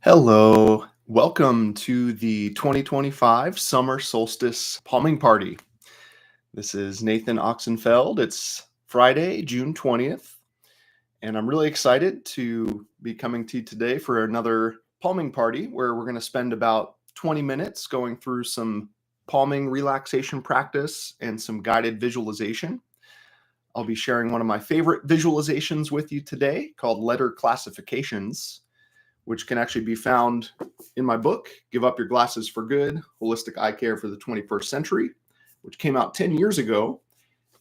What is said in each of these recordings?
Hello. Welcome to the 2025 Summer Solstice Palming Party. This is Nathan Oxenfeld. It's Friday, June 20th, and I'm really excited to be coming to you today for another palming party where we're going to spend about 20 minutes going through some palming relaxation practice and some guided visualization. I'll be sharing one of my favorite visualizations with you today called letter classifications, which can actually be found in my book, Give Up Your Glasses for Good, Holistic Eye Care for the 21st Century, which came out 10 years ago.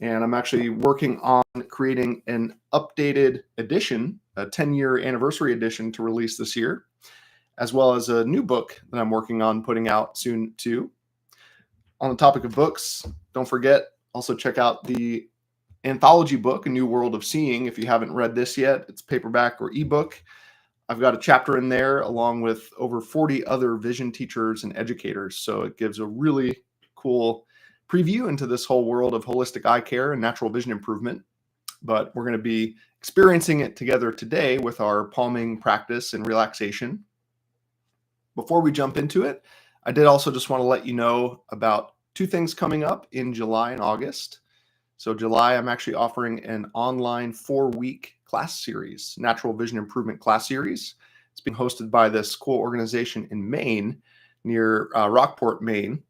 And I'm actually working on creating an updated edition, a 10-year anniversary edition to release this year, as well as a new book that I'm working on putting out soon too. On the topic of books, don't forget, also check out the anthology book, A New World of Seeing. If you haven't read this yet, it's paperback or ebook. I've got a chapter in there along with over 40 other vision teachers and educators. So it gives a really cool preview into this whole world of holistic eye care and natural vision improvement. But we're going to be experiencing it together today with our palming practice and relaxation. Before we jump into it, I did also just want to let you know about two things coming up in July and August. So July, I'm actually offering an online 4-week class series, Natural Vision Improvement class series. It's being hosted by this cool organization in Maine, near Rockport, Maine.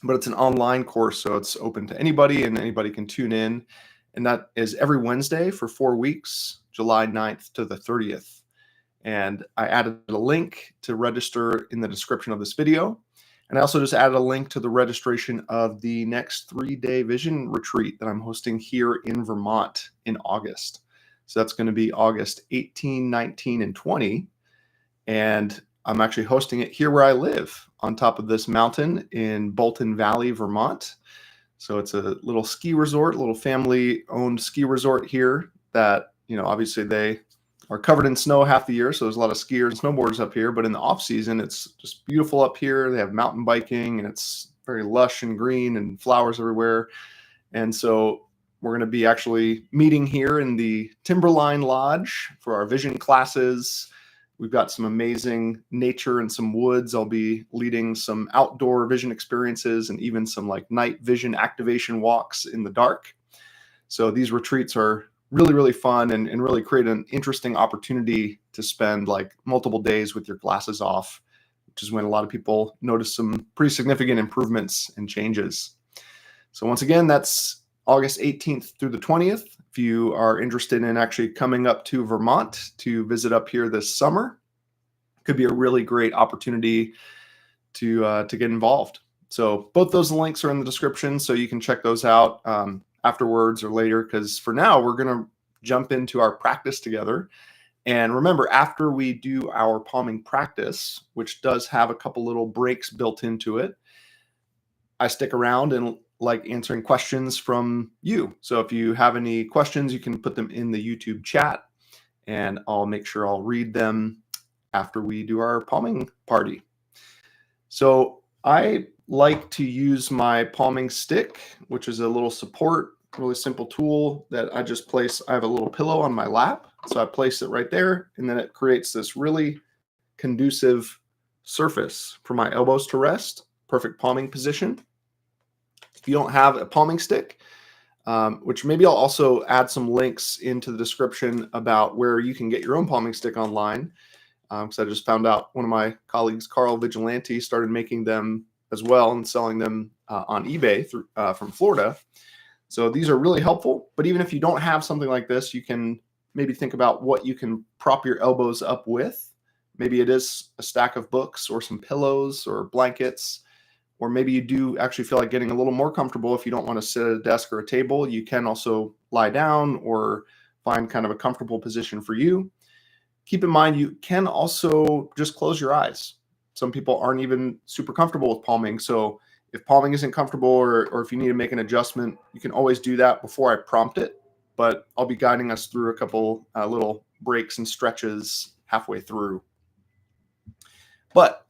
But it's an online course, so it's open to anybody and anybody can tune in. And that is every Wednesday for 4 weeks, July 9th to the 30th. And I added a link to register in the description of this video. And I also just added a link to the registration of the next 3-day vision retreat that I'm hosting here in Vermont in August. So that's going to be August 18, 19, and 20. And I'm actually hosting it here where I live on top of this mountain in Bolton Valley, Vermont. So it's a little ski resort, a little family-owned ski resort here that, obviously they are covered in snow half the year, so there's a lot of skiers and snowboarders up here. But in the off season, it's just beautiful up here. They have mountain biking, and it's very lush and green and flowers everywhere. And so we're going to be actually meeting here in the Timberline Lodge for our vision classes. We've got some amazing nature and some woods. I'll be leading some outdoor vision experiences and even some night vision activation walks in the dark. So these retreats are really, really fun and really create an interesting opportunity to spend multiple days with your glasses off, which is when a lot of people notice some pretty significant improvements and changes. So once again, that's August 18th through the 20th. If you are interested in actually coming up to Vermont to visit up here this summer, it could be a really great opportunity to get involved. So both those links are in the description, so you can check those out afterwards or later, because for now we're going to jump into our practice together. And remember, after we do our palming practice, which does have a couple little breaks built into it, I stick around and like answering questions from you. So if you have any questions, you can put them in the YouTube chat and I'll make sure I'll read them after we do our palming party. So I like to use my palming stick, which is a little support, really simple tool that I just place. I have a little pillow on my lap, so I place it right there, and then it creates this really conducive surface for my elbows to rest. Perfect palming position. If you don't have a palming stick, which maybe I'll also add some links into the description about where you can get your own palming stick online, because I just found out one of my colleagues, Carl Vigilante, started making them as well and selling them on eBay from Florida. So these are really helpful. But even if you don't have something like this, you can maybe think about what you can prop your elbows up with. Maybe it is a stack of books or some pillows or blankets, or maybe you do actually feel like getting a little more comfortable. If you don't want to sit at a desk or a table, you can also lie down or find kind of a comfortable position for you. Keep in mind, you can also just close your eyes. Some people aren't even super comfortable with palming. So if palming isn't comfortable or if you need to make an adjustment, you can always do that before I prompt it. But I'll be guiding us through a couple little breaks and stretches halfway through. But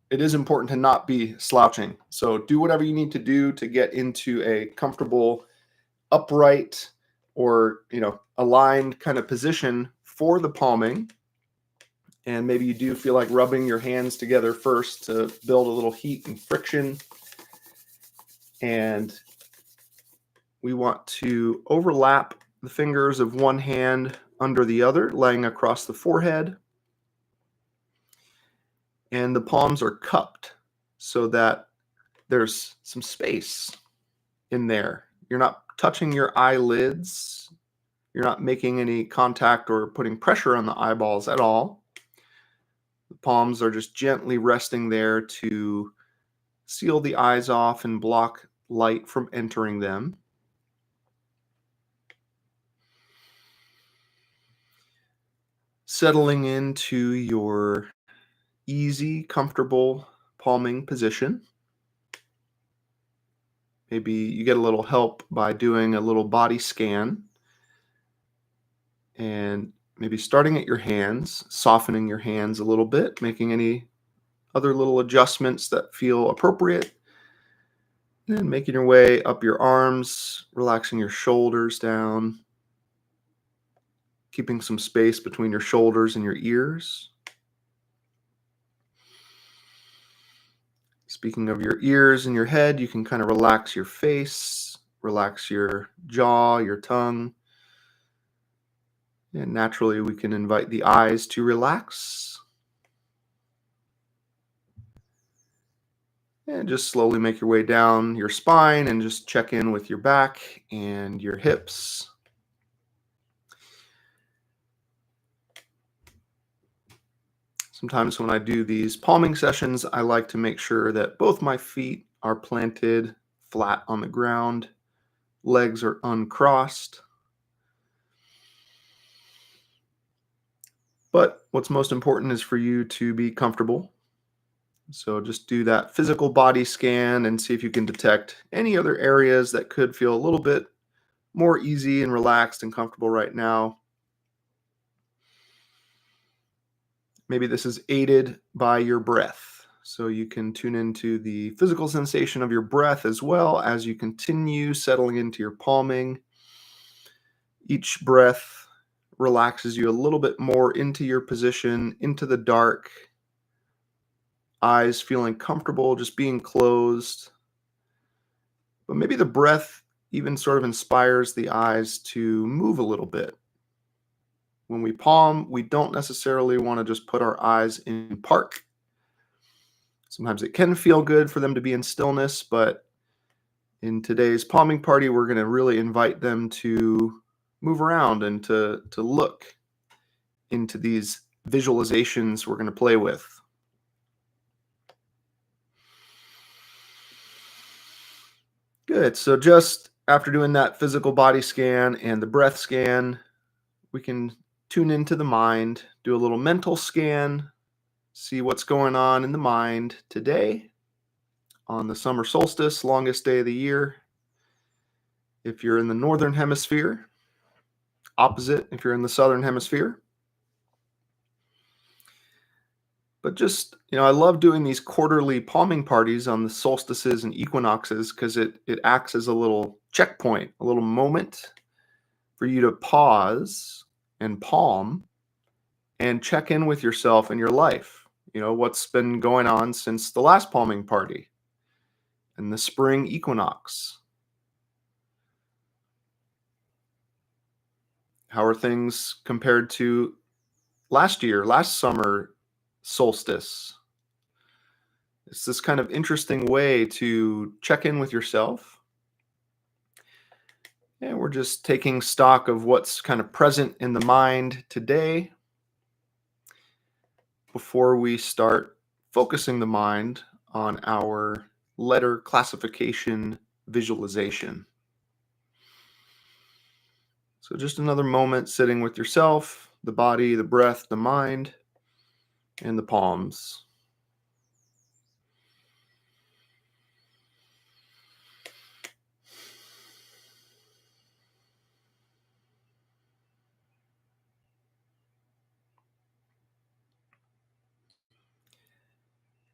it is important to not be slouching. So do whatever you need to do to get into a comfortable, upright, or aligned kind of position for the palming. And maybe you do feel like rubbing your hands together first to build a little heat and friction. And we want to overlap the fingers of one hand under the other, laying across the forehead. And the palms are cupped so that there's some space in there. You're not touching your eyelids. You're not making any contact or putting pressure on the eyeballs at all. The palms are just gently resting there to seal the eyes off and block light from entering them. Settling into your easy, comfortable palming position. Maybe you get a little help by doing a little body scan and maybe starting at your hands, softening your hands a little bit, making any other little adjustments that feel appropriate, and making your way up your arms, relaxing your shoulders down, keeping some space between your shoulders and your ears. Speaking of your ears and your head, you can kind of relax your face, relax your jaw, your tongue. And naturally, we can invite the eyes to relax. And just slowly make your way down your spine and just check in with your back and your hips. Sometimes when I do these palming sessions, I like to make sure that both my feet are planted flat on the ground, legs are uncrossed. But what's most important is for you to be comfortable. So just do that physical body scan and see if you can detect any other areas that could feel a little bit more easy and relaxed and comfortable right now. Maybe this is aided by your breath. So you can tune into the physical sensation of your breath as well as you continue settling into your palming. Each breath relaxes you a little bit more into your position, into the dark, eyes feeling comfortable, just being closed. But maybe the breath even sort of inspires the eyes to move a little bit. When we palm, we don't necessarily want to just put our eyes in park. Sometimes it can feel good for them to be in stillness, but in today's palming party, we're going to really invite them to move around and to look into these visualizations we're going to play with. Good. So just after doing that physical body scan and the breath scan, we can tune into the mind, do a little mental scan, see what's going on in the mind today on the summer solstice, longest day of the year. If you're in the northern hemisphere, opposite if you're in the southern hemisphere. But just, I love doing these quarterly palming parties on the solstices and equinoxes because it acts as a little checkpoint, a little moment for you to pause and palm and check in with yourself and your life. What's been going on since the last palming party and the spring equinox. How are things compared to last summer solstice? It's this kind of interesting way to check in with yourself. And we're just taking stock of what's kind of present in the mind today before we start focusing the mind on our letter classification visualization. So just another moment sitting with yourself, the body, the breath, the mind, and the palms.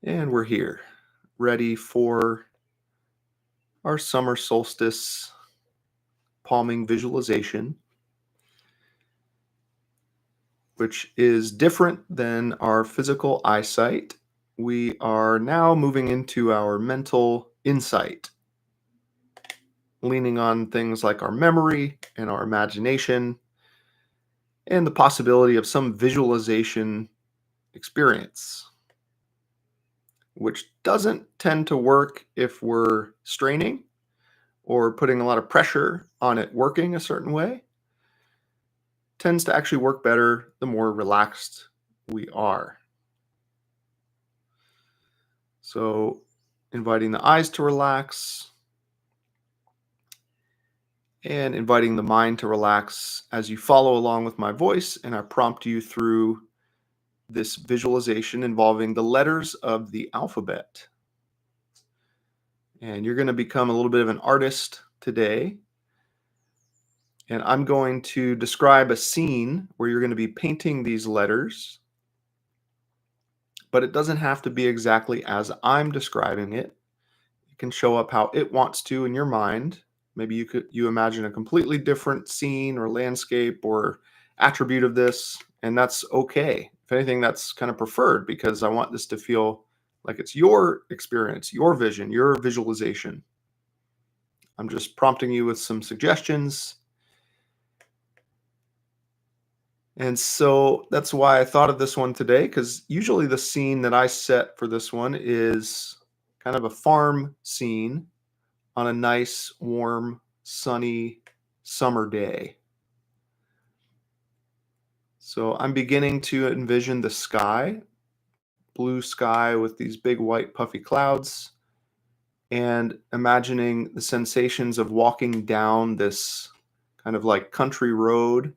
And we're here, ready for our summer solstice palming visualization. which is different than our physical eyesight. We are now moving into our mental insight, leaning on things like our memory and our imagination and the possibility of some visualization experience, which doesn't tend to work if we're straining or putting a lot of pressure on it working a certain way. Tends to actually work better the more relaxed we are. So, inviting the eyes to relax and inviting the mind to relax as you follow along with my voice, and I prompt you through this visualization involving the letters of the alphabet. And you're going to become a little bit of an artist today. And I'm going to describe a scene where you're going to be painting these letters, but it doesn't have to be exactly as I'm describing it. It can show up how it wants to in your mind. Maybe you imagine a completely different scene or landscape or attribute of this, and that's okay. If anything, that's kind of preferred because I want this to feel like it's your experience, your vision, your visualization. I'm just prompting you with some suggestions. And so that's why I thought of this one today, because usually the scene that I set for this one is kind of a farm scene on a nice, warm, sunny summer day. So I'm beginning to envision the sky, blue sky with these big white puffy clouds, and imagining the sensations of walking down this kind of like country road,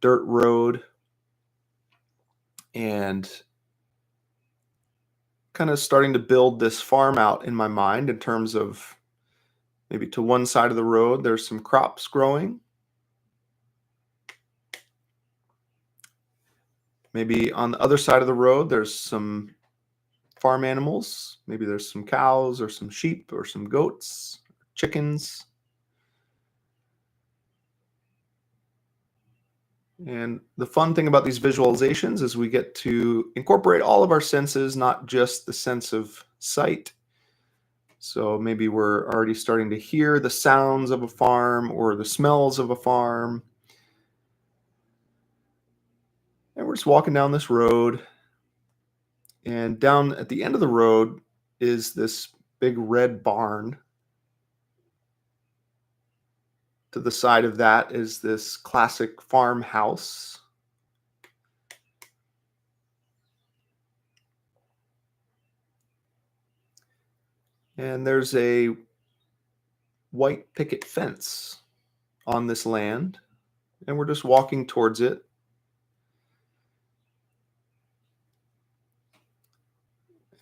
dirt road, and kind of starting to build this farm out in my mind in terms of maybe to one side of the road, there's some crops growing. Maybe on the other side of the road, there's some farm animals. Maybe there's some cows or some sheep or some goats, chickens. And the fun thing about these visualizations is we get to incorporate all of our senses, not just the sense of sight. So maybe we're already starting to hear the sounds of a farm or the smells of a farm. And we're just walking down this road. And down at the end of the road is this big red barn. To the side of that is this classic farmhouse. And there's a white picket fence on this land. And we're just walking towards it.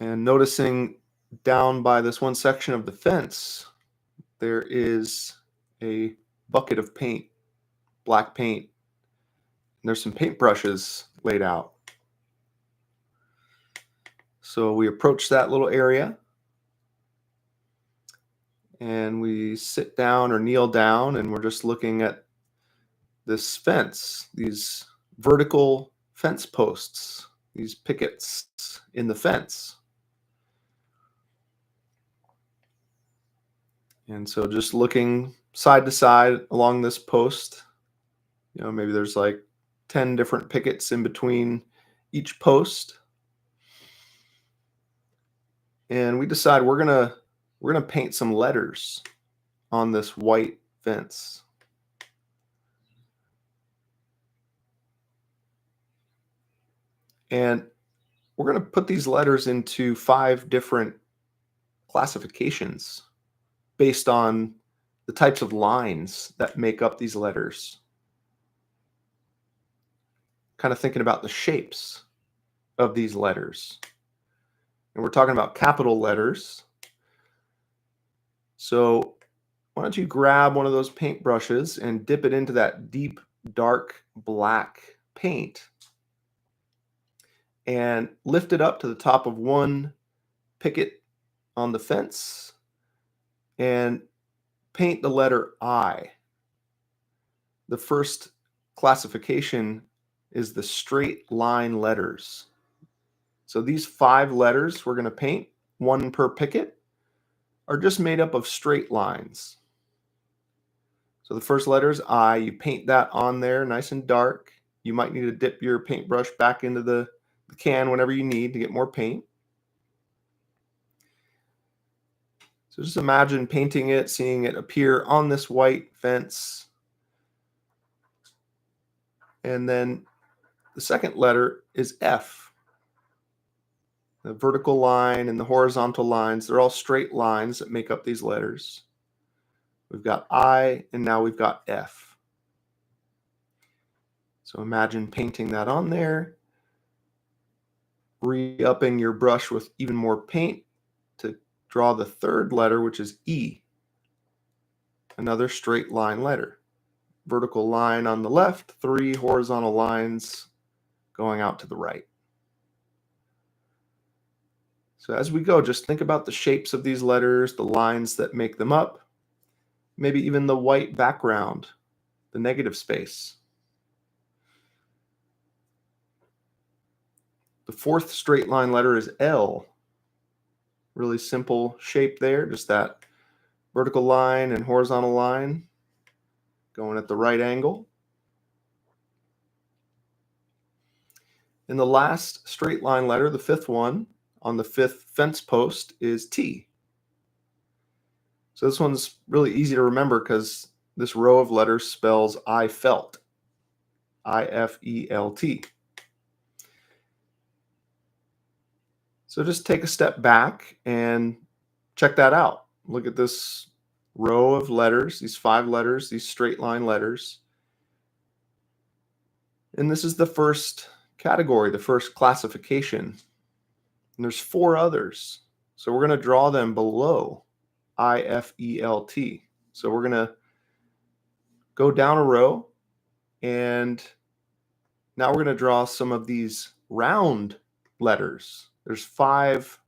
And noticing down by this one section of the fence, there is a bucket of paint, black paint. And there's some paintbrushes laid out. So we approach that little area and we sit down or kneel down and we're just looking at this fence, these vertical fence posts, these pickets in the fence. And so just looking side to side along this post, maybe there's like 10 different pickets in between each post. And we decide we're gonna paint some letters on this white fence. And we're going to put these letters into 5 different classifications based on the types of lines that make up these letters. Kind of thinking about the shapes of these letters. And we're talking about capital letters. So why don't you grab one of those paint brushes and dip it into that deep, dark black paint and lift it up to the top of one picket on the fence and paint the letter I. The first classification is the straight line letters. So these 5 letters we're going to paint, one per picket, are just made up of straight lines. So the first letter is I. You paint that on there nice and dark. You might need to dip your paintbrush back into the can whenever you need to get more paint. So just imagine painting it, seeing it appear on this white fence. And then the second letter is F. The vertical line and the horizontal lines, they're all straight lines that make up these letters. We've got I, and now we've got F. So imagine painting that on there, re-upping your brush with even more paint to draw the third letter, which is E, another straight line letter. Vertical line on the left, 3 horizontal lines going out to the right. So as we go, just think about the shapes of these letters, the lines that make them up, maybe even the white background, the negative space. The fourth straight line letter is L. Really simple shape there, just that vertical line and horizontal line going at the right angle. And the last straight line letter, the fifth one, on the 5th fence post is T. So this one's really easy to remember because this row of letters spells I felt. I-F-E-L-T. So just take a step back and check that out. Look at this row of letters, these 5 letters, these straight line letters. And this is the first category, the first classification. And there's 4 others. So we're going to draw them below I-F-E-L-T. So we're going to go down a row, and now we're going to draw some of these round letters. There's 5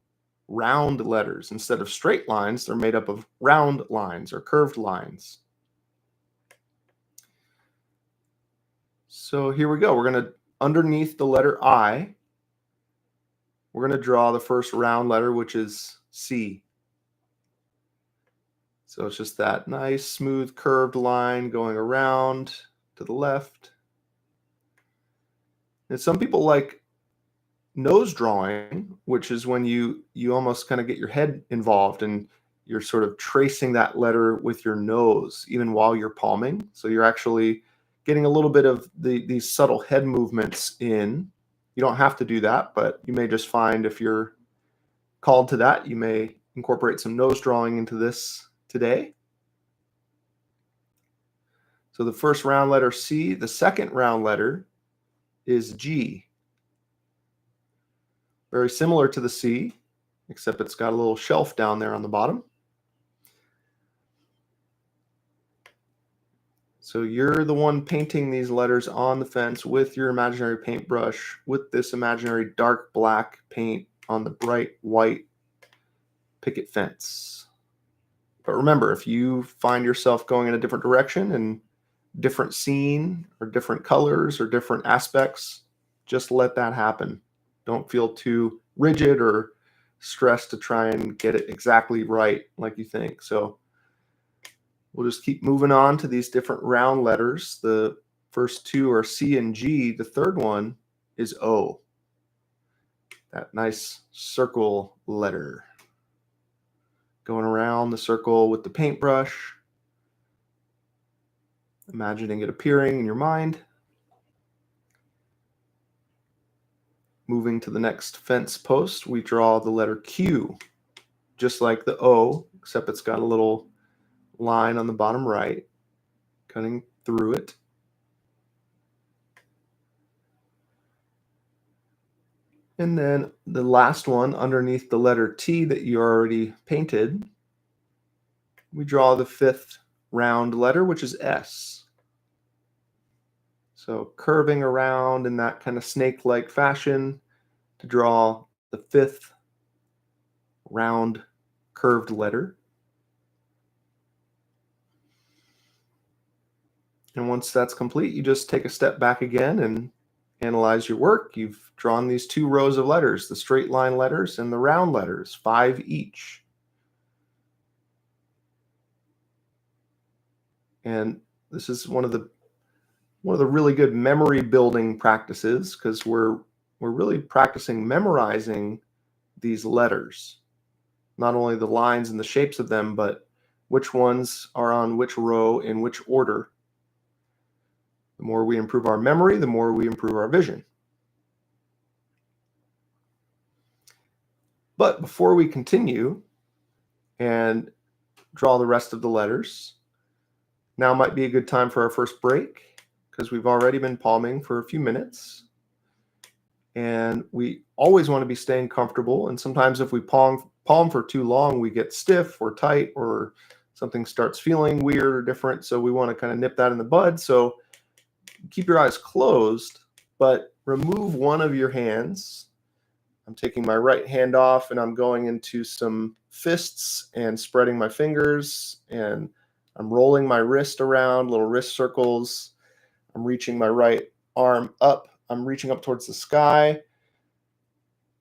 round letters. Instead of straight lines, they're made up of round lines or curved lines. So here we go. We're going to, underneath the letter I, we're going to draw the first round letter, which is C. So it's just that nice, smooth, curved line going around to the left. And some people like nose drawing, which is when you almost kind of get your head involved and you're sort of tracing that letter with your nose, even while you're palming. So you're actually getting a little bit of these subtle head movements in. You don't have to do that, but you may just find if you're called to that, you may incorporate some nose drawing into this today. So the first round letter C, the second round letter is G. Very similar to the C, except it's got a little shelf down there on the bottom. So you're the one painting these letters on the fence with your imaginary paintbrush, with this imaginary dark black paint on the bright white picket fence. But remember, if you find yourself going in a different direction and different scene or different colors or different aspects, just let that happen. Don't feel too rigid or stressed to try and get it exactly right like you think. So we'll just keep moving on to these different round letters. The first 2 are C and G. The third one is O. That nice circle letter. Going around the circle with the paintbrush. Imagining it appearing in your mind. Moving to the next fence post, we draw the letter Q, just like the O, except it's got a little line on the bottom right, cutting through it. And then the last one, underneath the letter T that you already painted, we draw the 5th round letter, which is S. So curving around in that kind of snake-like fashion to draw the 5th round curved letter. And once that's complete, you just take a step back again and analyze your work, you've drawn these 2 rows of letters, the straight line letters and the round letters, 5 each. And this is one of the really good memory building practices, because we're really practicing memorizing these letters, not only the lines and the shapes of them, but which ones are on which row in which order. The more we improve our memory, the more we improve our vision. But before we continue and draw the rest of the letters, now might be a good time for our first break, because we've already been palming for a few minutes. And we always want to be staying comfortable. And sometimes if we palm for too long, we get stiff or tight, or something starts feeling weird or different. So we want to kind of nip that in the bud. So keep your eyes closed, but remove one of your hands. I'm taking my right hand off and I'm going into some fists and spreading my fingers, and I'm rolling my wrist around, little wrist circles. I'm reaching my right arm up. I'm reaching up towards the sky,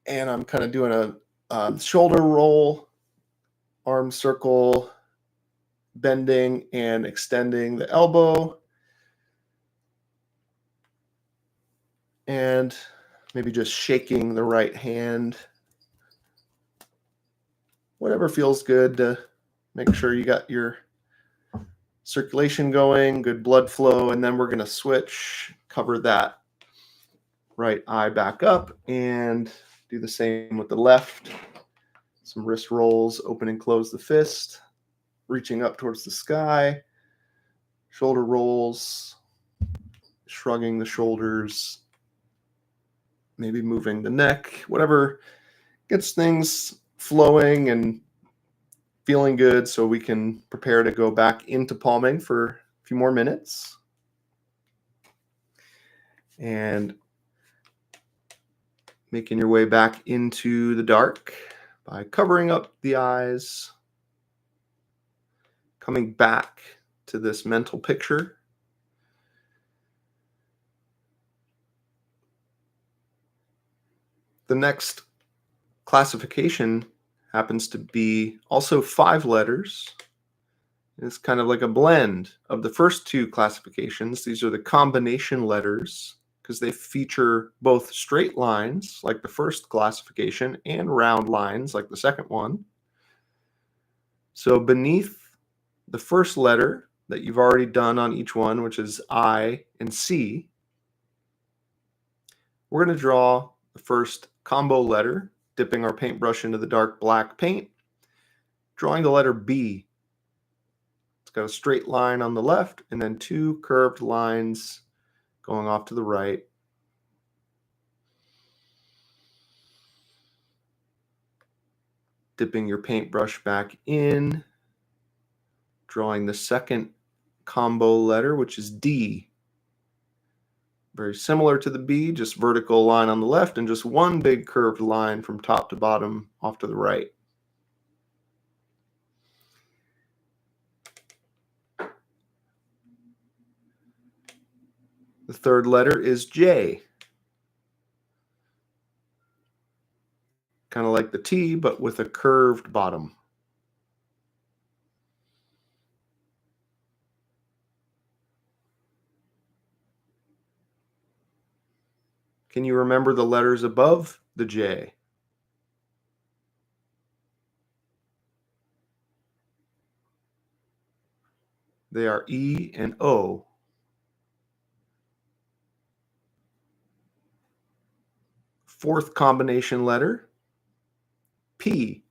and I'm kind of doing a shoulder roll, arm circle, bending and extending the elbow, and maybe just shaking the right hand. Whatever feels good to make sure you got your circulation going, good blood flow, and then we're going to switch, cover that right eye back up, and do the same with the left. Some wrist rolls, open and close the fist, reaching up towards the sky, shoulder rolls, shrugging the shoulders, maybe moving the neck, whatever gets things flowing and feeling good, so we can prepare to go back into palming for a few more minutes. And making your way back into the dark by covering up the eyes, coming back to this mental picture. The next classification happens to be also 5 letters. It's kind of like a blend of the first 2 classifications. These are the combination letters, because they feature both straight lines like the first classification and round lines like the second one. So beneath the first letter that you've already done on each one, which is I and C, we're going to draw the first combo letter, dipping our paintbrush into the dark black paint, drawing the letter B. It's got a straight line on the left and then 2 curved lines going off to the right. Dipping your paintbrush back in, drawing the second combo letter, which is D. Very similar to the B, just vertical line on the left and just one big curved line from top to bottom off to the right. The third letter is J. Kind of like the T, but with a curved bottom. Can you remember the letters above the J? They are E and O. Fourth combination letter, P.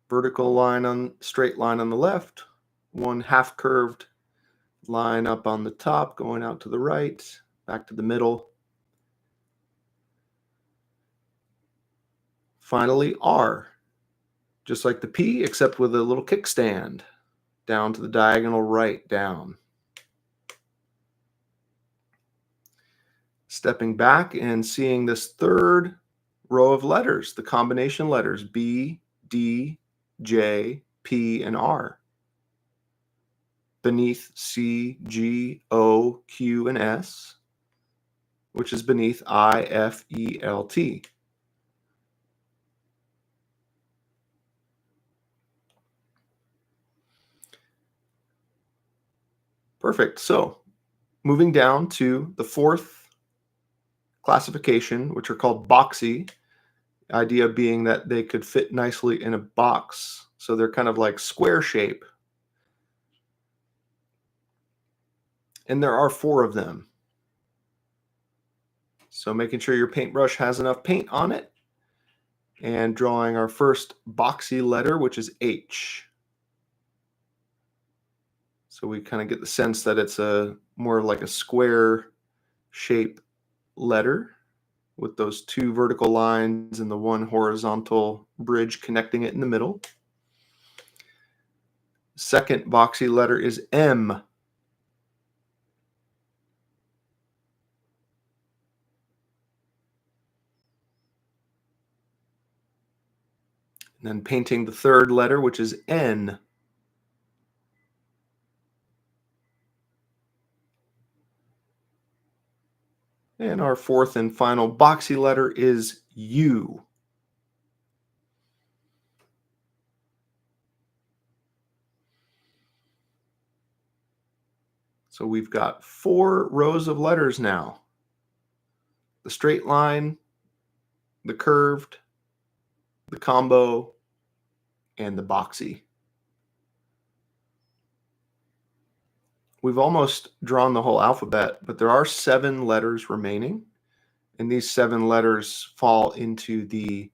Vertical line on, straight line on the left, one half curved line up on the top, going out to the right, back to the middle. Finally, R. Just like the P, except with a little kickstand down to the diagonal right down. Stepping back and seeing this third row of letters, the combination letters B, D, J, P, and R. Beneath C, G, O, Q, and S, which is beneath IFELT. Perfect. So moving down to the fourth classification, which are called Boxy, idea being that they could fit nicely in a box. So they're kind of like square shape. And there are 4 of them. So making sure your paintbrush has enough paint on it. And drawing our first Boxy letter, which is H. So we kind of get the sense that it's a more like a square shape letter with those 2 vertical lines and the 1 horizontal bridge connecting it in the middle. Second Boxy letter is M. And then painting the third letter, which is N. And our fourth and final Boxy letter is U. So we've got 4 rows of letters now. The straight line, the curved, the combo, and the Boxy. We've almost drawn the whole alphabet, but there are 7 letters remaining. And these 7 letters fall into the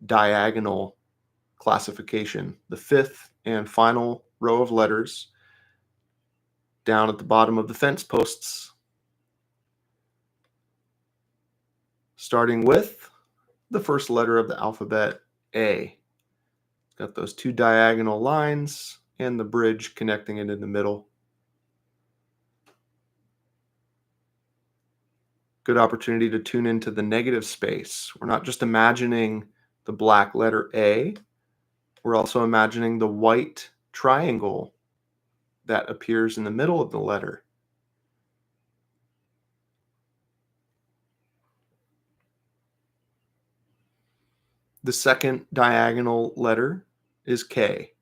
diagonal classification, the 5th and final row of letters down at the bottom of the fence posts, starting with the first letter of the alphabet, A. Got those 2 diagonal lines and the bridge connecting it in the middle. Good opportunity to tune into the negative space. We're not just imagining the black letter A, we're also imagining the white triangle that appears in the middle of the letter. The second diagonal letter is K.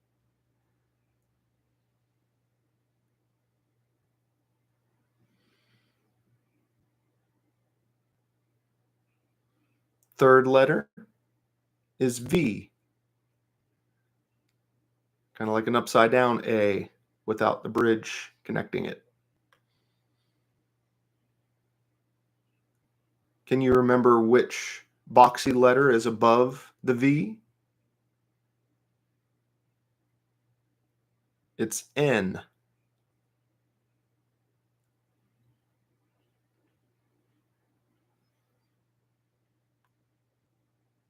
Third letter is V. Kind of like an upside down A without the bridge connecting it. Can you remember which Boxy letter is above the V? It's N.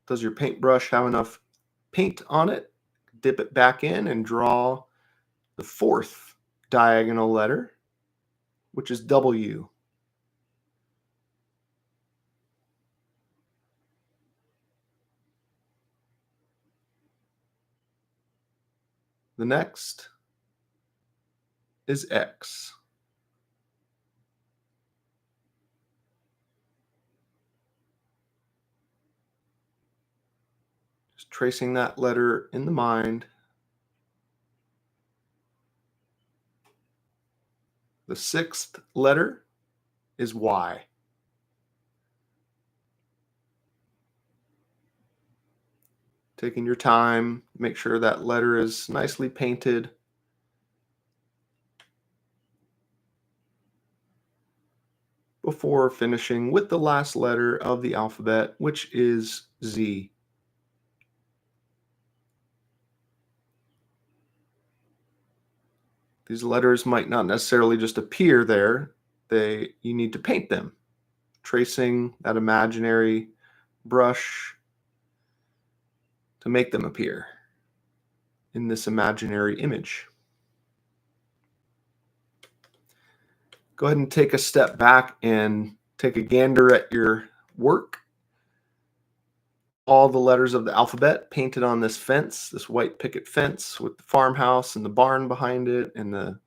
Does your paintbrush have enough paint on it? Dip it back in and draw the fourth diagonal letter, which is W. The next is X. Just tracing that letter in the mind. The sixth letter is Y. Taking your time, make sure that letter is nicely painted. Before finishing with the last letter of the alphabet, which is Z. These letters might not necessarily just appear there. You need to paint them, tracing that imaginary brush to make them appear in this imaginary image. Go ahead and take a step back and take a gander at your work. All the letters of the alphabet painted on this fence, this white picket fence with the farmhouse and the barn behind it and the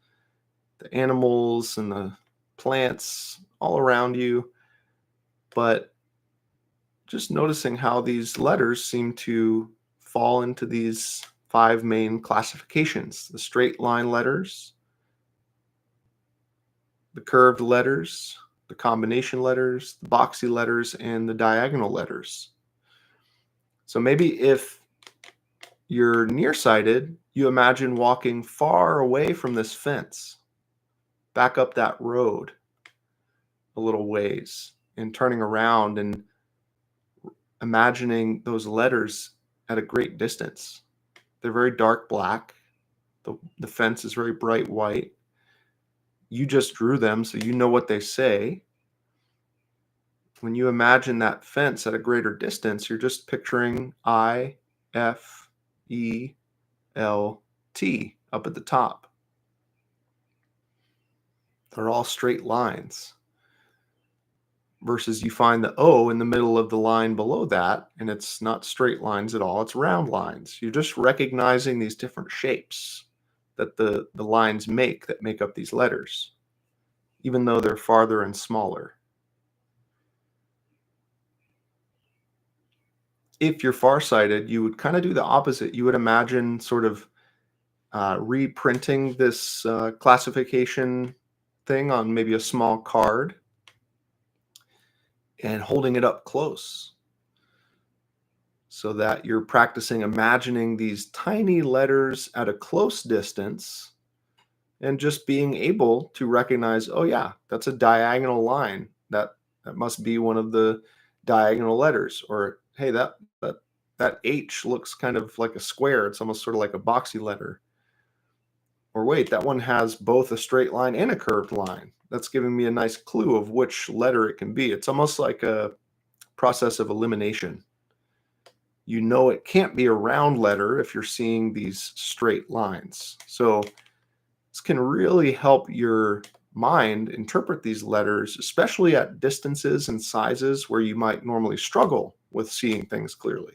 animals and the plants all around you. but just noticing how these letters seem to fall into these five main classifications: the straight line letters, the curved letters, the combination letters, the boxy letters, and the diagonal letters. So maybe if you're nearsighted, you imagine walking far away from this fence, back up that road a little ways, and turning around and imagining those letters at a great distance. They're very dark black. The fence is very bright white. You just drew them, so you know what they say. When you imagine that fence at a greater distance, you're just picturing IFELT up at the top. They're all straight lines. Versus you find the O in the middle of the line below that, and it's not straight lines at all, it's round lines. You're just recognizing these different shapes that the lines that make up these letters, even though they're farther and smaller. If you're farsighted, you would kind of do the opposite. You would imagine sort of reprinting this classification thing on maybe a small card and holding it up close so that you're practicing imagining these tiny letters at a close distance and just being able to recognize, oh yeah, that's a diagonal line. That must be one of the diagonal letters. Or hey, that H looks kind of like a square. It's almost sort of like a boxy letter. Or wait, that one has both a straight line and a curved line. That's giving me a nice clue of which letter it can be. It's almost like a process of elimination. You know it can't be a round letter if you're seeing these straight lines. So this can really help your mind interpret these letters, especially at distances and sizes where you might normally struggle with seeing things clearly.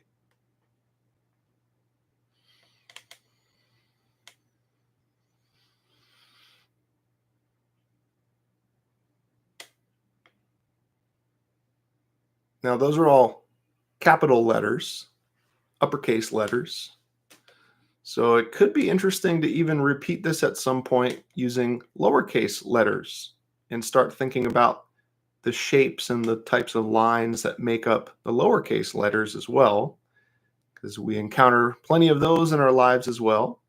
Now, those are all capital letters, uppercase letters. So it could be interesting to even repeat this at some point using lowercase letters and start thinking about the shapes and the types of lines that make up the lowercase letters as well, because we encounter plenty of those in our lives as well.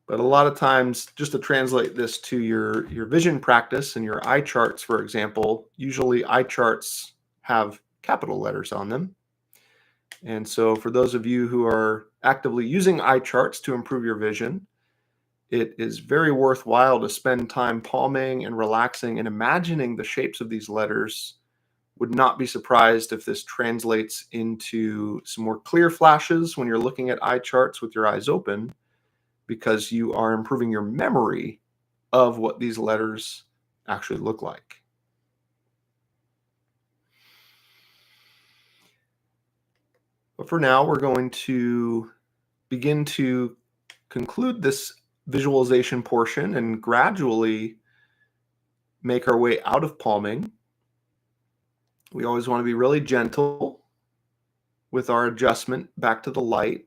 But a lot of times, just to translate this to your vision practice and your eye charts, for example, usually eye charts have capital letters on them. And so for those of you who are actively using eye charts to improve your vision, it is very worthwhile to spend time palming and relaxing and imagining the shapes of these letters. Would not be surprised if this translates into some more clear flashes when you're looking at eye charts with your eyes open, because you are improving your memory of what these letters actually look like. But for now, we're going to begin to conclude this visualization portion and gradually make our way out of palming. We always want to be really gentle with our adjustment back to the light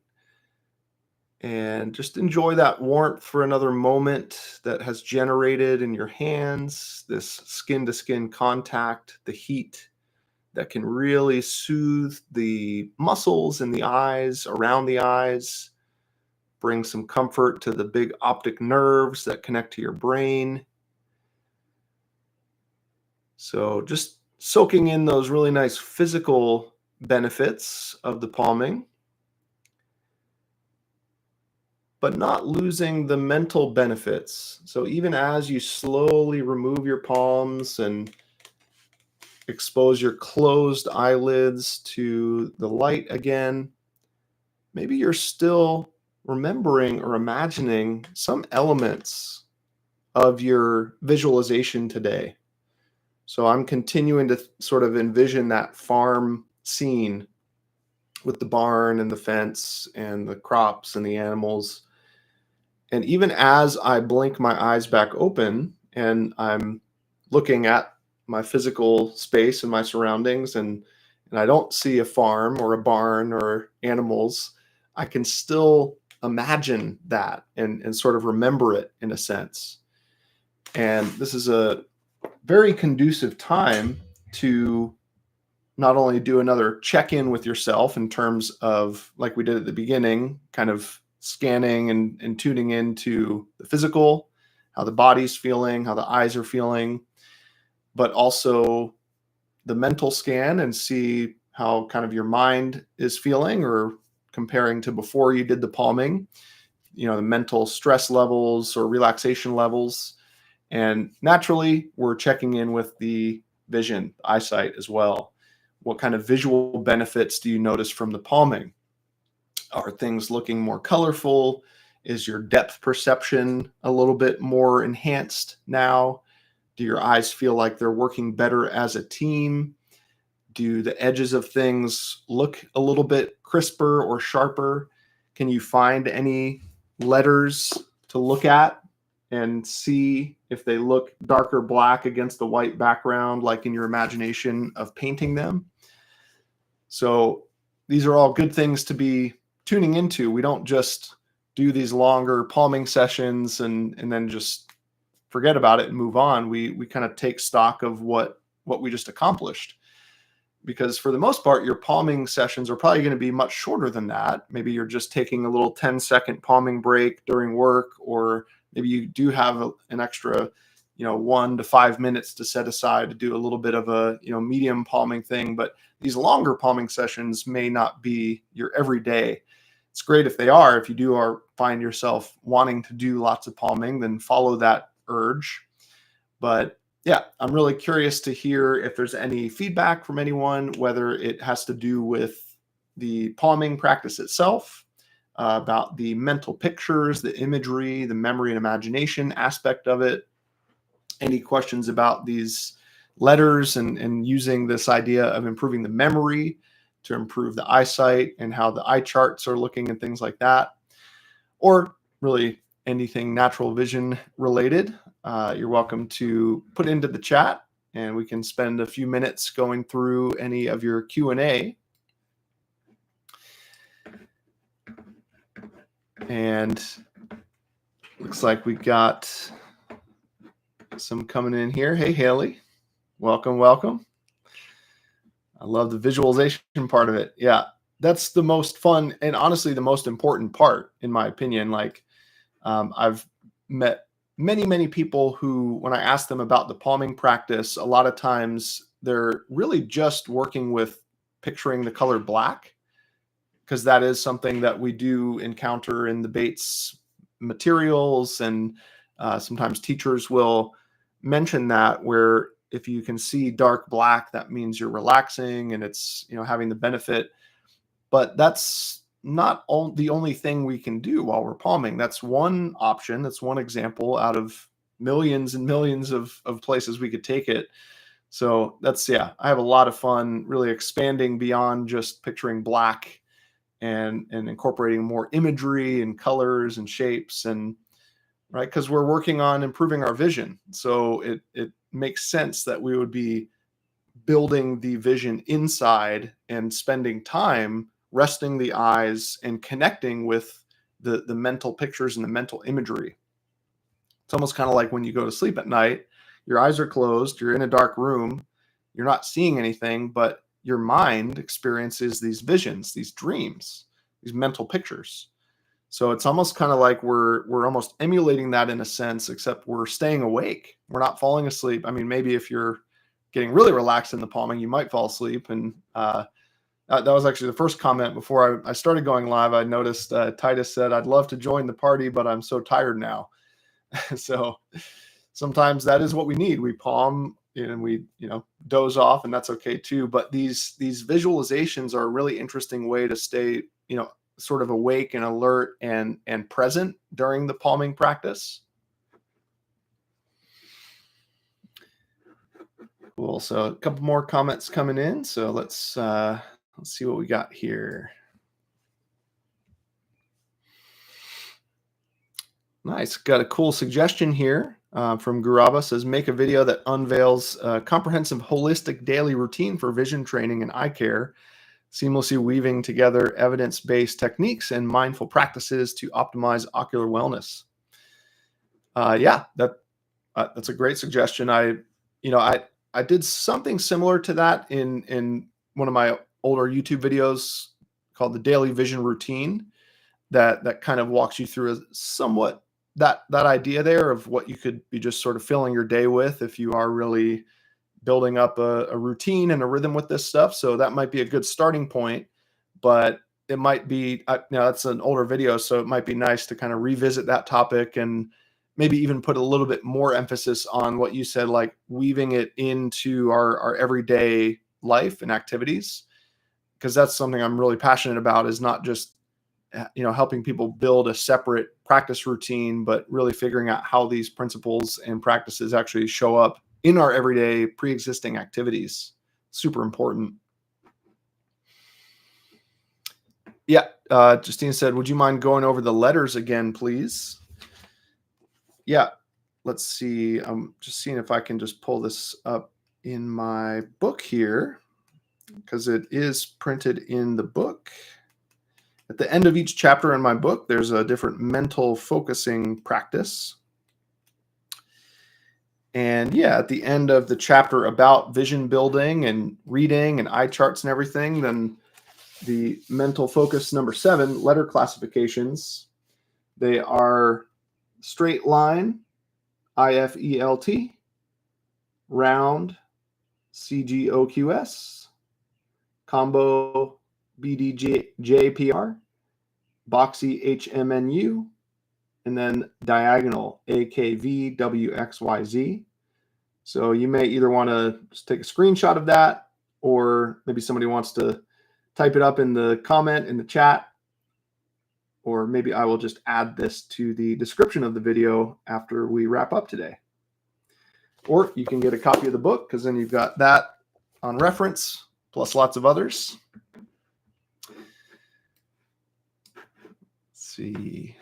and just enjoy that warmth for another moment that has generated in your hands, this skin-to-skin contact, the heat that can really soothe the muscles in the eyes, around the eyes, bring some comfort to the big optic nerves that connect to your brain. So just soaking in those really nice physical benefits of the palming, but not losing the mental benefits. So even as you slowly remove your palms and expose your closed eyelids to the light again, maybe you're still remembering or imagining some elements of your visualization today. So I'm continuing to sort of envision that farm scene with the barn and the fence and the crops and the animals. And even as I blink my eyes back open and I'm looking at my physical space and my surroundings, and I don't see a farm or a barn or animals, I can still imagine that and sort of remember it in a sense. And this is a very conducive time to not only do another check-in with yourself in terms of, like we did at the beginning, kind of scanning and tuning into the physical, how the body's feeling, how the eyes are feeling, but also the mental scan and see how kind of your mind is feeling, or comparing to before you did the palming, the mental stress levels or relaxation levels. And naturally, we're checking in with the vision, eyesight as well. What kind of visual benefits do you notice from the palming? Are things looking more colorful? Is your depth perception a little bit more enhanced now? Do your eyes feel like they're working better as a team? Do the edges of things look a little bit crisper or sharper? Can you find any letters to look at and see if they look dark or black against the white background, like in your imagination of painting them? So these are all good things to be tuning into. We don't just do these longer palming sessions and then just forget about it and move on. We kind of take stock of what we just accomplished. Because for the most part, your palming sessions are probably going to be much shorter than that. Maybe you're just taking a little 10-second palming break during work, or maybe you do have an extra, 1 to 5 minutes to set aside to do a little bit of a, medium palming thing. But these longer palming sessions may not be your everyday. It's great if they are. If you do find yourself wanting to do lots of palming, then follow that urge. But yeah, I'm really curious to hear if there's any feedback from anyone, whether it has to do with the palming practice itself, about the mental pictures, the imagery, the memory and imagination aspect of it. Any questions about these letters and using this idea of improving the memory to improve the eyesight, and how the eye charts are looking and things like that, or really anything natural vision related. You're welcome to put into the chat, and we can spend a few minutes going through any of your Q&A. And looks like we got some coming in here. Hey, Haley, welcome. I love the visualization part of it. Yeah, that's the most fun and honestly the most important part, in my opinion. Like, I've met many people who, when I ask them about the palming practice, a lot of times they're really just working with picturing the color black, because that is something that we do encounter in the Bates materials. And sometimes teachers will mention that, where if you can see dark black, that means you're relaxing and it's, having the benefit. But that's not the only thing we can do while we're palming. That's one option. That's one example out of millions and millions of places we could take it. So I have a lot of fun really expanding beyond just picturing black and incorporating more imagery and colors and shapes, and right, because we're working on improving our vision. So it makes sense that we would be building the vision inside and spending time resting the eyes and connecting with the mental pictures and the mental imagery. It's almost kind of like when you go to sleep at night, your eyes are closed, you're in a dark room, you're not seeing anything, but your mind experiences these visions, these dreams, these mental pictures. So it's almost kind of like we're almost emulating that in a sense, except we're staying awake. We're not falling asleep. I mean, maybe if you're getting really relaxed in the palming, you might fall asleep. And that was actually the first comment before I started going live. I noticed Titus said, "I'd love to join the party, but I'm so tired now." So sometimes that is what we need. We palm and we, doze off, and that's okay too. But these visualizations are a really interesting way to stay, sort of awake and alert and present during the palming practice. Cool. So a couple more comments coming in. So let's see what we got here. Nice. Got a cool suggestion here. from Guraba says, make a video that unveils a comprehensive holistic daily routine for vision training and eye care, seamlessly weaving together evidence-based techniques and mindful practices to optimize ocular wellness. Yeah, that's a great suggestion. I did something similar to that in one of my older YouTube videos called the Daily Vision Routine that kind of walks you through somewhat that idea there of what you could be just sort of filling your day with if you are really building up a routine and a rhythm with this stuff. So that might be a good starting point, but it might be, that's an older video, so it might be nice to kind of revisit that topic and maybe even put a little bit more emphasis on what you said, like weaving it into our everyday life and activities. Because that's something I'm really passionate about, is not just, helping people build a separate practice routine, but really figuring out how these principles and practices actually show up in our everyday pre-existing activities. Super important. Yeah. Justine said, would you mind going over the letters again, please? Yeah. Let's see. I'm just seeing if I can just pull this up in my book here, because it is printed in the book. At the end of each chapter in my book, there's a different mental focusing practice. And yeah, at the end of the chapter about vision building and reading and eye charts and everything, then the mental focus number 7, letter classifications. They are straight line, IFELT, round, CGOQS, combo, BDJPR, Boxy HMNU, and then diagonal AKVWXYZ. So you may either want to just take a screenshot of that, or maybe somebody wants to type it up in the comment in the chat, or maybe I will just add this to the description of the video after we wrap up today. Or you can get a copy of the book, because then you've got that on reference, plus lots of others. See,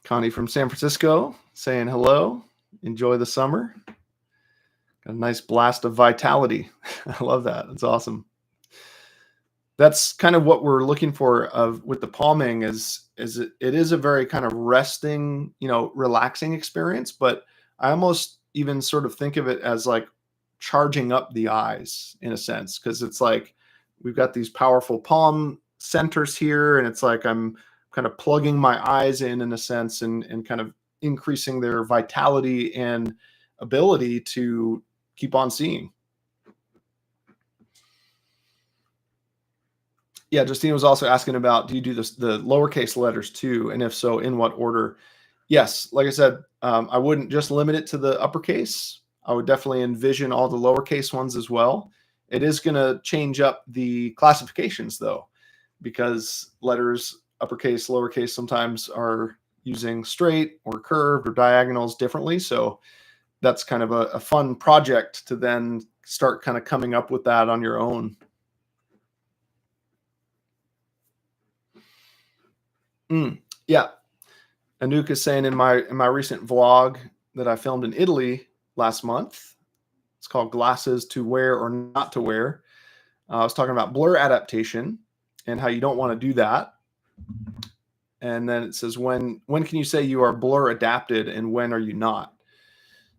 Connie from San Francisco saying hello. Enjoy the summer. Got a nice blast of vitality. I love that. That's awesome. That's kind of what we're looking for with the palming is it is a very kind of resting, relaxing experience, but I almost even sort of think of it as like charging up the eyes in a sense, because it's like we've got these powerful palm centers here, and it's like I'm kind of plugging my eyes in a sense, and kind of increasing their vitality and ability to keep on seeing. Yeah, Justine was also asking about, do you do this, the lowercase letters too? And if so, in what order? Yes, like I said, I wouldn't just limit it to the uppercase. I would definitely envision all the lowercase ones as well. It is going to change up the classifications though, because letters, uppercase, lowercase, sometimes are using straight or curved or diagonals differently. So that's kind of a fun project to then start kind of coming up with that on your own. Yeah. Anouk is saying in my recent vlog that I filmed in Italy last month, it's called Glasses to Wear or Not to Wear. I was talking about blur adaptation and how you don't want to do that. And then it says, when can you say you are blur adapted and when are you not?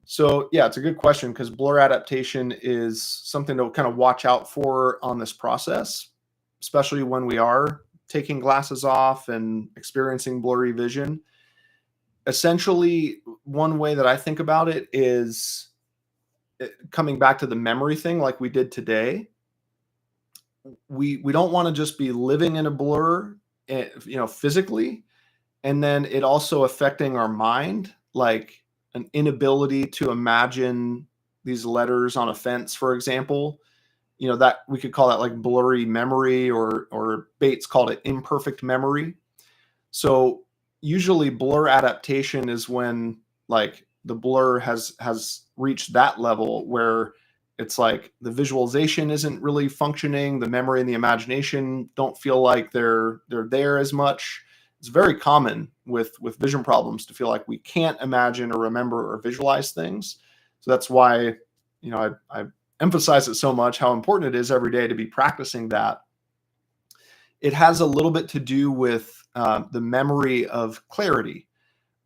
So yeah, it's a good question, because blur adaptation is something to kind of watch out for on this process, especially when we are taking glasses off and experiencing blurry vision. Essentially, one way that I think about it is coming back to the memory thing like we did today. We don't want to just be living in a blur, physically, and then it also affecting our mind, like an inability to imagine these letters on a fence, for example. That we could call that like blurry memory, or Bates called it imperfect memory. So usually blur adaptation is when like the blur has reached that level where it's like the visualization isn't really functioning, the memory and the imagination don't feel like they're there as much, it's very common with vision problems to feel like we can't imagine or remember or visualize things. So that's why, I emphasize it so much, how important it is every day to be practicing that. It has a little bit to do with the memory of clarity,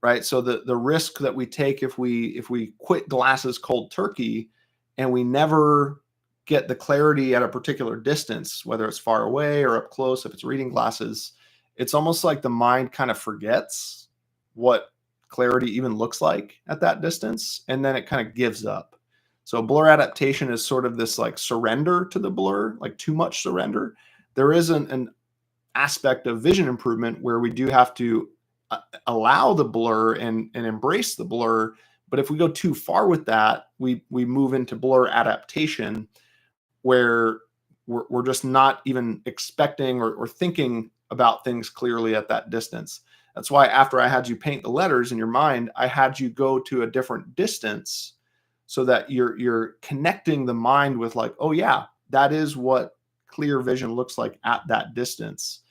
right? So the risk that we take if we quit glasses cold turkey and we never get the clarity at a particular distance, whether it's far away or up close, if it's reading glasses, it's almost like the mind kind of forgets what clarity even looks like at that distance, and then it kind of gives up. So blur adaptation is sort of this like surrender to the blur, like too much surrender. There is an aspect of vision improvement where we do have to allow the blur and embrace the blur. But if we go too far with that, we move into blur adaptation, where we're just not even expecting or thinking about things clearly at that distance. That's why after I had you paint the letters in your mind, I had you go to a different distance so that you're connecting the mind with like, oh yeah, that is what clear vision looks like at that distance.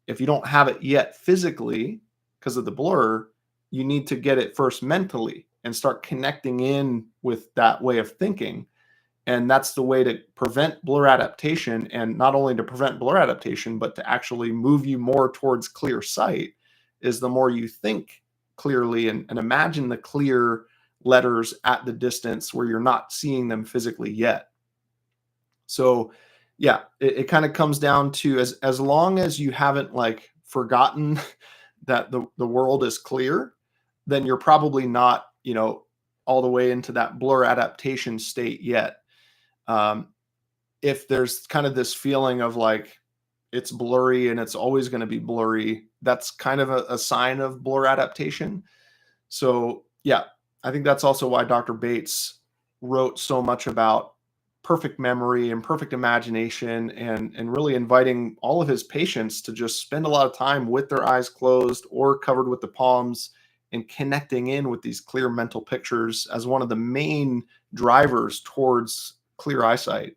If you don't have it yet physically because of the blur, you need to get it first mentally and start connecting in with that way of thinking. And that's the way to prevent blur adaptation, and not only to prevent blur adaptation, but to actually move you more towards clear sight, is the more you think clearly and imagine the clear letters at the distance where you're not seeing them physically yet. So yeah, it kind of comes down to as long as you haven't like forgotten that the world is clear, then you're probably not, all the way into that blur adaptation state yet. If there's kind of this feeling of like it's blurry and it's always going to be blurry, that's kind of a sign of blur adaptation. So yeah, I think that's also why Dr. Bates wrote so much about perfect memory and perfect imagination, and really inviting all of his patients to just spend a lot of time with their eyes closed or covered with the palms and connecting in with these clear mental pictures as one of the main drivers towards clear eyesight.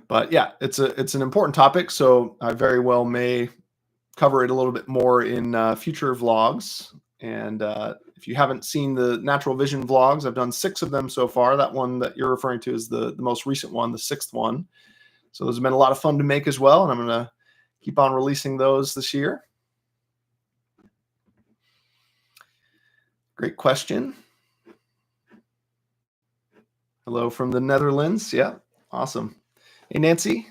But yeah, it's an important topic, so I very well may cover it a little bit more in future vlogs. And if you haven't seen the natural vision vlogs, I've done 6 of them so far. That one that you're referring to is the most recent one, the 6th one. So those have been a lot of fun to make as well, and I'm going to keep on releasing those this year. Great question. Hello from the Netherlands. Yeah, awesome. Hey, Nancy.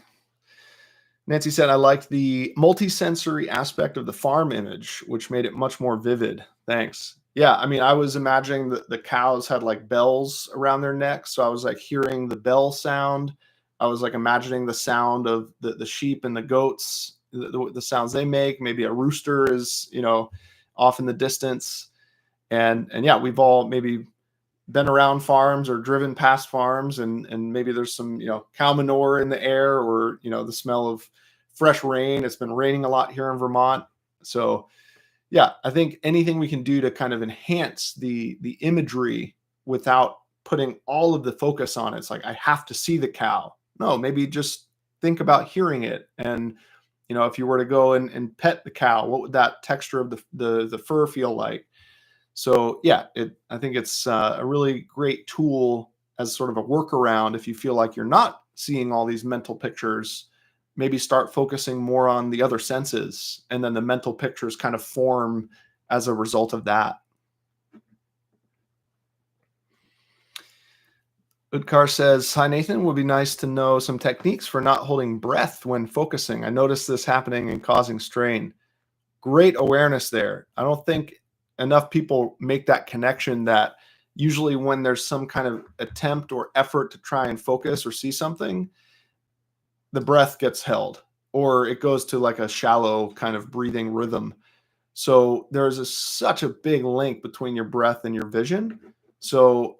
Nancy said, I liked the multi-sensory aspect of the farm image, which made it much more vivid. Thanks. Yeah, I mean, I was imagining that the cows had like bells around their necks. So I was like hearing the bell sound. I was like imagining the sound of the sheep and the goats, the sounds they make. Maybe a rooster is, off in the distance. And yeah, we've all maybe been around farms or driven past farms, and maybe there's some cow manure in the air, or the smell of fresh rain. It's been raining a lot here in Vermont. So yeah, I think anything we can do to kind of enhance the imagery without putting all of the focus on it. It's like I have to see the cow. No, maybe just think about hearing it. And if you were to go and pet the cow, what would that texture of the fur feel like? So yeah, I think it's a really great tool as sort of a workaround. If you feel like you're not seeing all these mental pictures, maybe start focusing more on the other senses, and then the mental pictures kind of form as a result of that. Udkar says, hi, Nathan. Would be nice to know some techniques for not holding breath when focusing. I noticed this happening and causing strain. Great awareness there. I don't think enough people make that connection, that usually when there's some kind of attempt or effort to try and focus or see something, the breath gets held, or it goes to like a shallow kind of breathing rhythm. So there's such a big link between your breath and your vision. So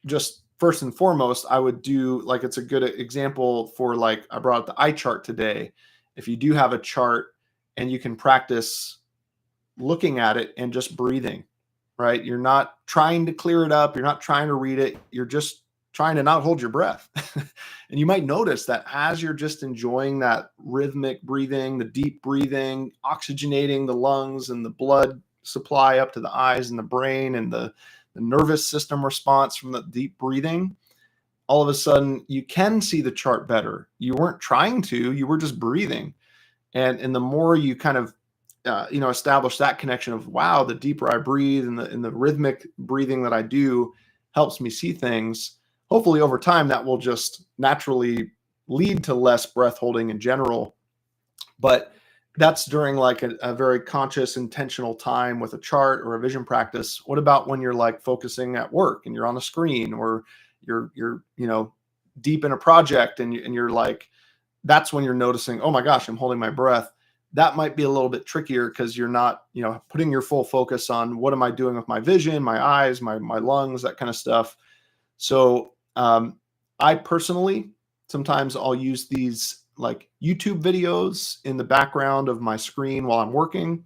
just first and foremost, I would do, like, it's a good example for, like, I brought up the eye chart today. If you do have a chart and you can practice looking at it and just breathing, right? You're not trying to clear it up. You're not trying to read it. You're just trying to not hold your breath. And you might notice that as you're just enjoying that rhythmic breathing, the deep breathing, oxygenating the lungs and the blood supply up to the eyes and the brain, and the nervous system response from the deep breathing, all of a sudden you can see the chart better. You weren't trying to, you were just breathing. And the more you kind of establish that connection of, wow, the deeper I breathe and the rhythmic breathing that I do helps me see things. Hopefully over time that will just naturally lead to less breath holding in general. But that's during like a very conscious, intentional time with a chart or a vision practice. What about when you're like focusing at work and you're on a screen, or you're deep in a project and you're like, that's when you're noticing, oh my gosh, I'm holding my breath. That might be a little bit trickier because you're not, putting your full focus on what am I doing with my vision, my eyes, my lungs, that kind of stuff. So I personally, sometimes I'll use these like YouTube videos in the background of my screen while I'm working.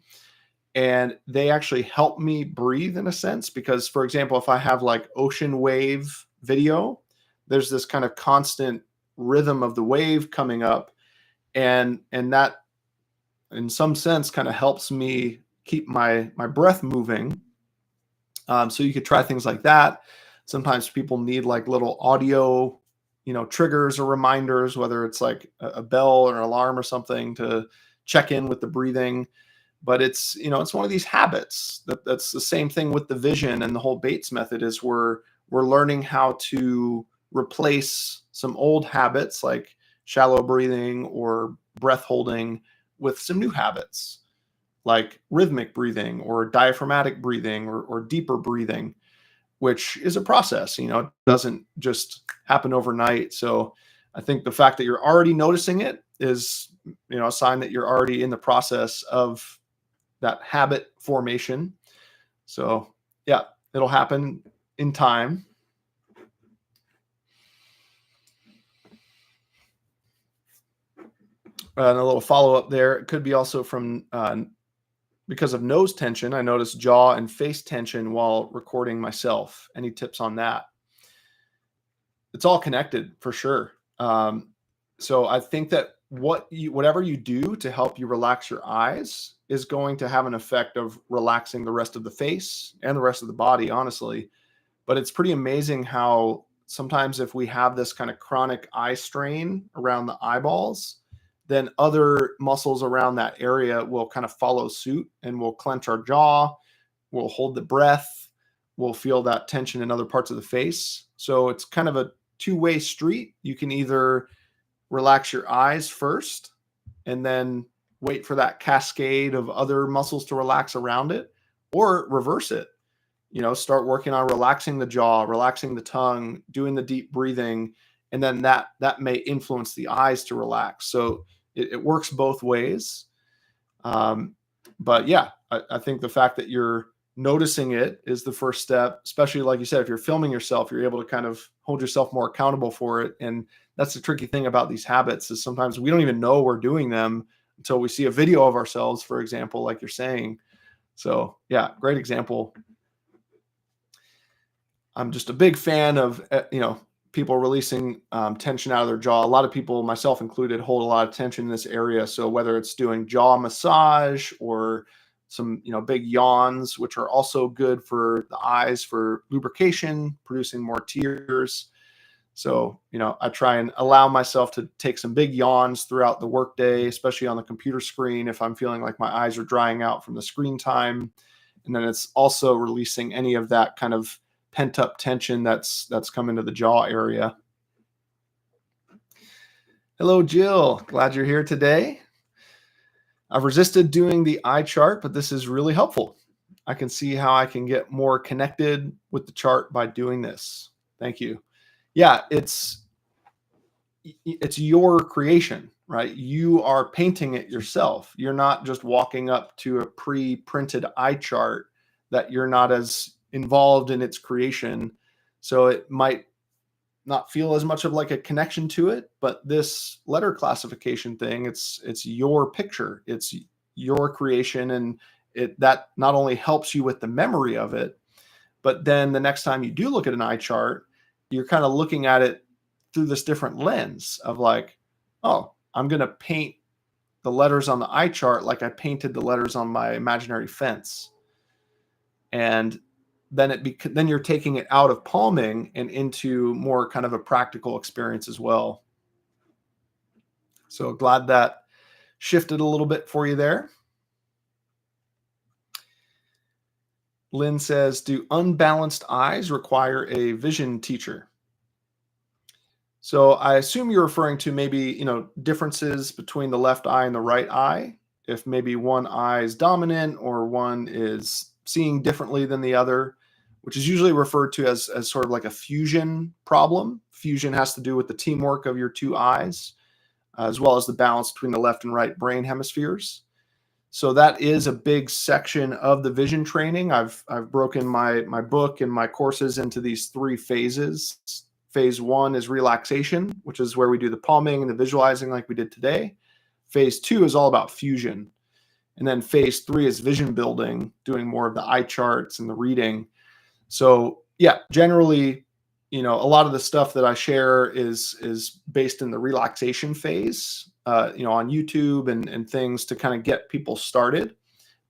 And they actually help me breathe in a sense, because, for example, if I have like ocean wave video, there's this kind of constant rhythm of the wave coming up. And that in some sense kind of helps me keep my breath moving. So you could try things like that. Sometimes people need like little audio, triggers or reminders, whether it's like a bell or an alarm or something to check in with the breathing. But it's one of these habits that's the same thing with the vision, and the whole Bates method is we're learning how to replace some old habits like shallow breathing or breath holding with some new habits like rhythmic breathing or diaphragmatic breathing or deeper breathing, which is a process. It doesn't just happen overnight. So I think the fact that you're already noticing it is, a sign that you're already in the process of that habit formation. So yeah, it'll happen in time. And a little follow-up there. It could be also from because of nose tension. I noticed jaw and face tension while recording myself. Any tips on that? It's all connected for sure. So I think that whatever you do to help you relax your eyes is going to have an effect of relaxing the rest of the face and the rest of the body, honestly. But it's pretty amazing how sometimes if we have this kind of chronic eye strain around the eyeballs, then other muscles around that area will kind of follow suit, and we'll clench our jaw, we'll hold the breath, we'll feel that tension in other parts of the face. So it's kind of a two-way street. You can either relax your eyes first and then wait for that cascade of other muscles to relax around it, or reverse it. Start working on relaxing the jaw, relaxing the tongue, doing the deep breathing, and then that may influence the eyes to relax. So it works both ways. But yeah, I think the fact that you're noticing it is the first step, especially like you said, if you're filming yourself, you're able to kind of hold yourself more accountable for it. And that's the tricky thing about these habits, is sometimes we don't even know we're doing them until we see a video of ourselves, for example, like you're saying. So yeah, great example. I'm just a big fan of, people releasing tension out of their jaw. A lot of people, myself included, hold a lot of tension in this area. So whether it's doing jaw massage or some, big yawns, which are also good for the eyes for lubrication, producing more tears. So, I try and allow myself to take some big yawns throughout the workday, especially on the computer screen, if I'm feeling like my eyes are drying out from the screen time. And then it's also releasing any of that kind of pent up tension that's coming to the jaw area. Hello, Jill. Glad you're here today. I've resisted doing the eye chart, but this is really helpful. I can see how I can get more connected with the chart by doing this. Thank you. Yeah, it's your creation, right? You are painting it yourself. You're not just walking up to a pre-printed eye chart that you're not as involved in its creation. So it might not feel as much of like a connection to it, but this letter classification thing, it's your picture, it's your creation. And that not only helps you with the memory of it, but then the next time you do look at an eye chart, you're kind of looking at it through this different lens of like, oh, I'm going to paint the letters on the eye chart like I painted the letters on my imaginary fence. And then then you're taking it out of palming and into more kind of a practical experience as well. So glad that shifted a little bit for you there. Lynn says, do unbalanced eyes require a vision teacher? So I assume you're referring to maybe, differences between the left eye and the right eye. If maybe one eye is dominant or one is seeing differently than the other, which is usually referred to as sort of like a fusion problem. Fusion has to do with the teamwork of your two eyes, as well as the balance between the left and right brain hemispheres. So that is a big section of the vision training. I've broken my book and my courses into these 3 phases. Phase 1 is relaxation, which is where we do the palming and the visualizing like we did today. Phase 2 is all about fusion. And then phase 3 is vision building, doing more of the eye charts and the reading. So yeah, generally, a lot of the stuff that I share is based in the relaxation phase, on YouTube and things to kind of get people started.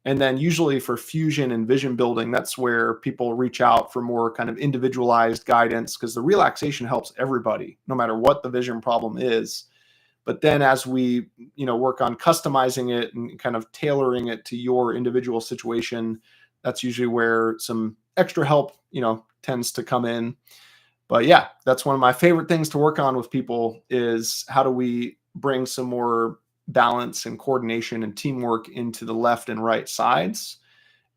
And then usually for fusion and vision building, that's where people reach out for more kind of individualized guidance, because the relaxation helps everybody, no matter what the vision problem is. But then as we, work on customizing it and kind of tailoring it to your individual situation, that's usually where some extra help, tends to come in. But yeah, that's one of my favorite things to work on with people is how do we bring some more balance and coordination and teamwork into the left and right sides,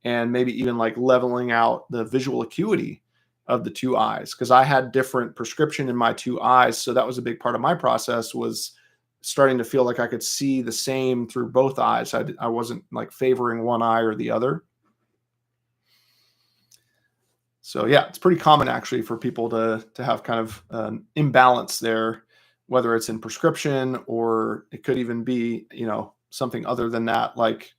and maybe even like leveling out the visual acuity of the two eyes, because I had different prescription in my two eyes. So that was a big part of my process, was starting to feel like I could see the same through both eyes. I wasn't like favoring one eye or the other. So yeah, it's pretty common actually for people to have kind of an imbalance there, whether it's in prescription or it could even be, something other than that, like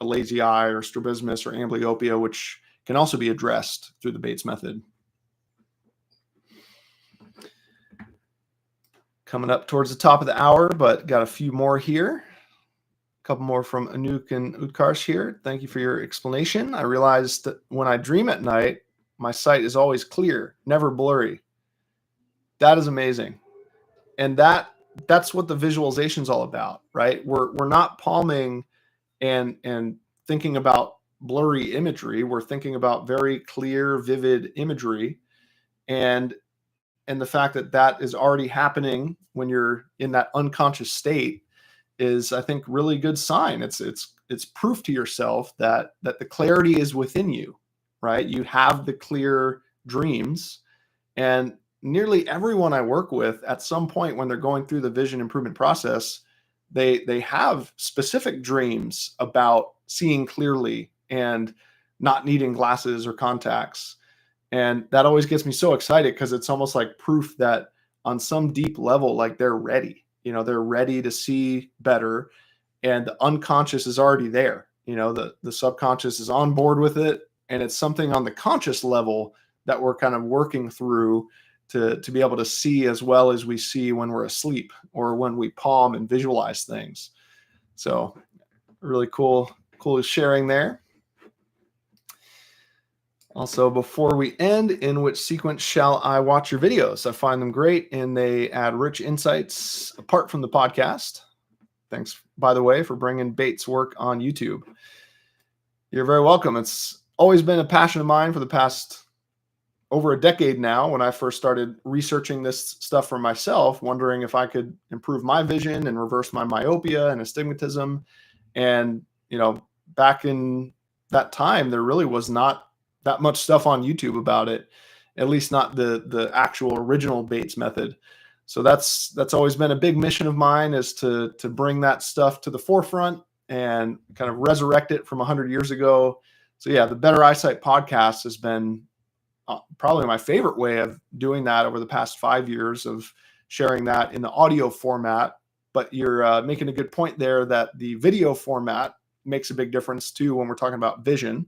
a lazy eye or strabismus or amblyopia, which can also be addressed through the Bates method. Coming up towards the top of the hour, but got a few more here. A couple more from Anouk and Utkarsh here. Thank you for your explanation. I realized that when I dream at night, my sight is always clear, never blurry. That is amazing. And that's what the visualization is all about, right? We're not palming and thinking about blurry imagery. We're thinking about very clear, vivid imagery. And the fact that that is already happening when you're in that unconscious state is, I think, really good sign. It's proof to yourself that the clarity is within you, right? You have the clear dreams. And nearly everyone I work with at some point when they're going through the vision improvement process, they have specific dreams about seeing clearly and not needing glasses or contacts. And that always gets me so excited, because it's almost like proof that on some deep level, like they're ready, they're ready to see better. And the unconscious is already there. The subconscious is on board with it. And it's something on the conscious level that we're kind of working through to be able to see as well as we see when we're asleep or when we palm and visualize things. So really cool sharing there. Also, before we end, in which sequence shall I watch your videos? I find them great and they add rich insights apart from the podcast. Thanks, by the way, for bringing Bates' work on YouTube. You're very welcome. It's always been a passion of mine for the past over a decade now, when I first started researching this stuff for myself, wondering if I could improve my vision and reverse my myopia and astigmatism. And, back in that time, there really was not that much stuff on YouTube about it, at least not the actual original Bates method. So that's always been a big mission of mine, is to bring that stuff to the forefront and kind of resurrect it from 100 years ago. So yeah, the Better Eyesight podcast has been probably my favorite way of doing that over the past 5 years, of sharing that in the audio format. But you're making a good point there that the video format makes a big difference too when we're talking about vision.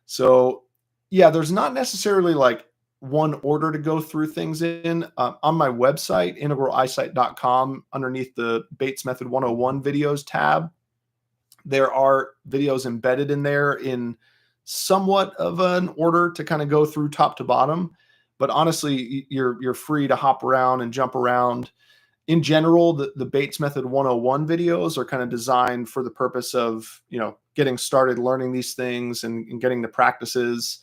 So yeah, there's not necessarily like one order to go through things in. On my website, integraleyesight.com, underneath the Bates Method 101 videos tab, there are videos embedded in there in somewhat of an order to kind of go through top to bottom. But honestly, you're free to hop around and jump around. In general, the Bates Method 101 videos are kind of designed for the purpose of, getting started learning these things and getting the practices.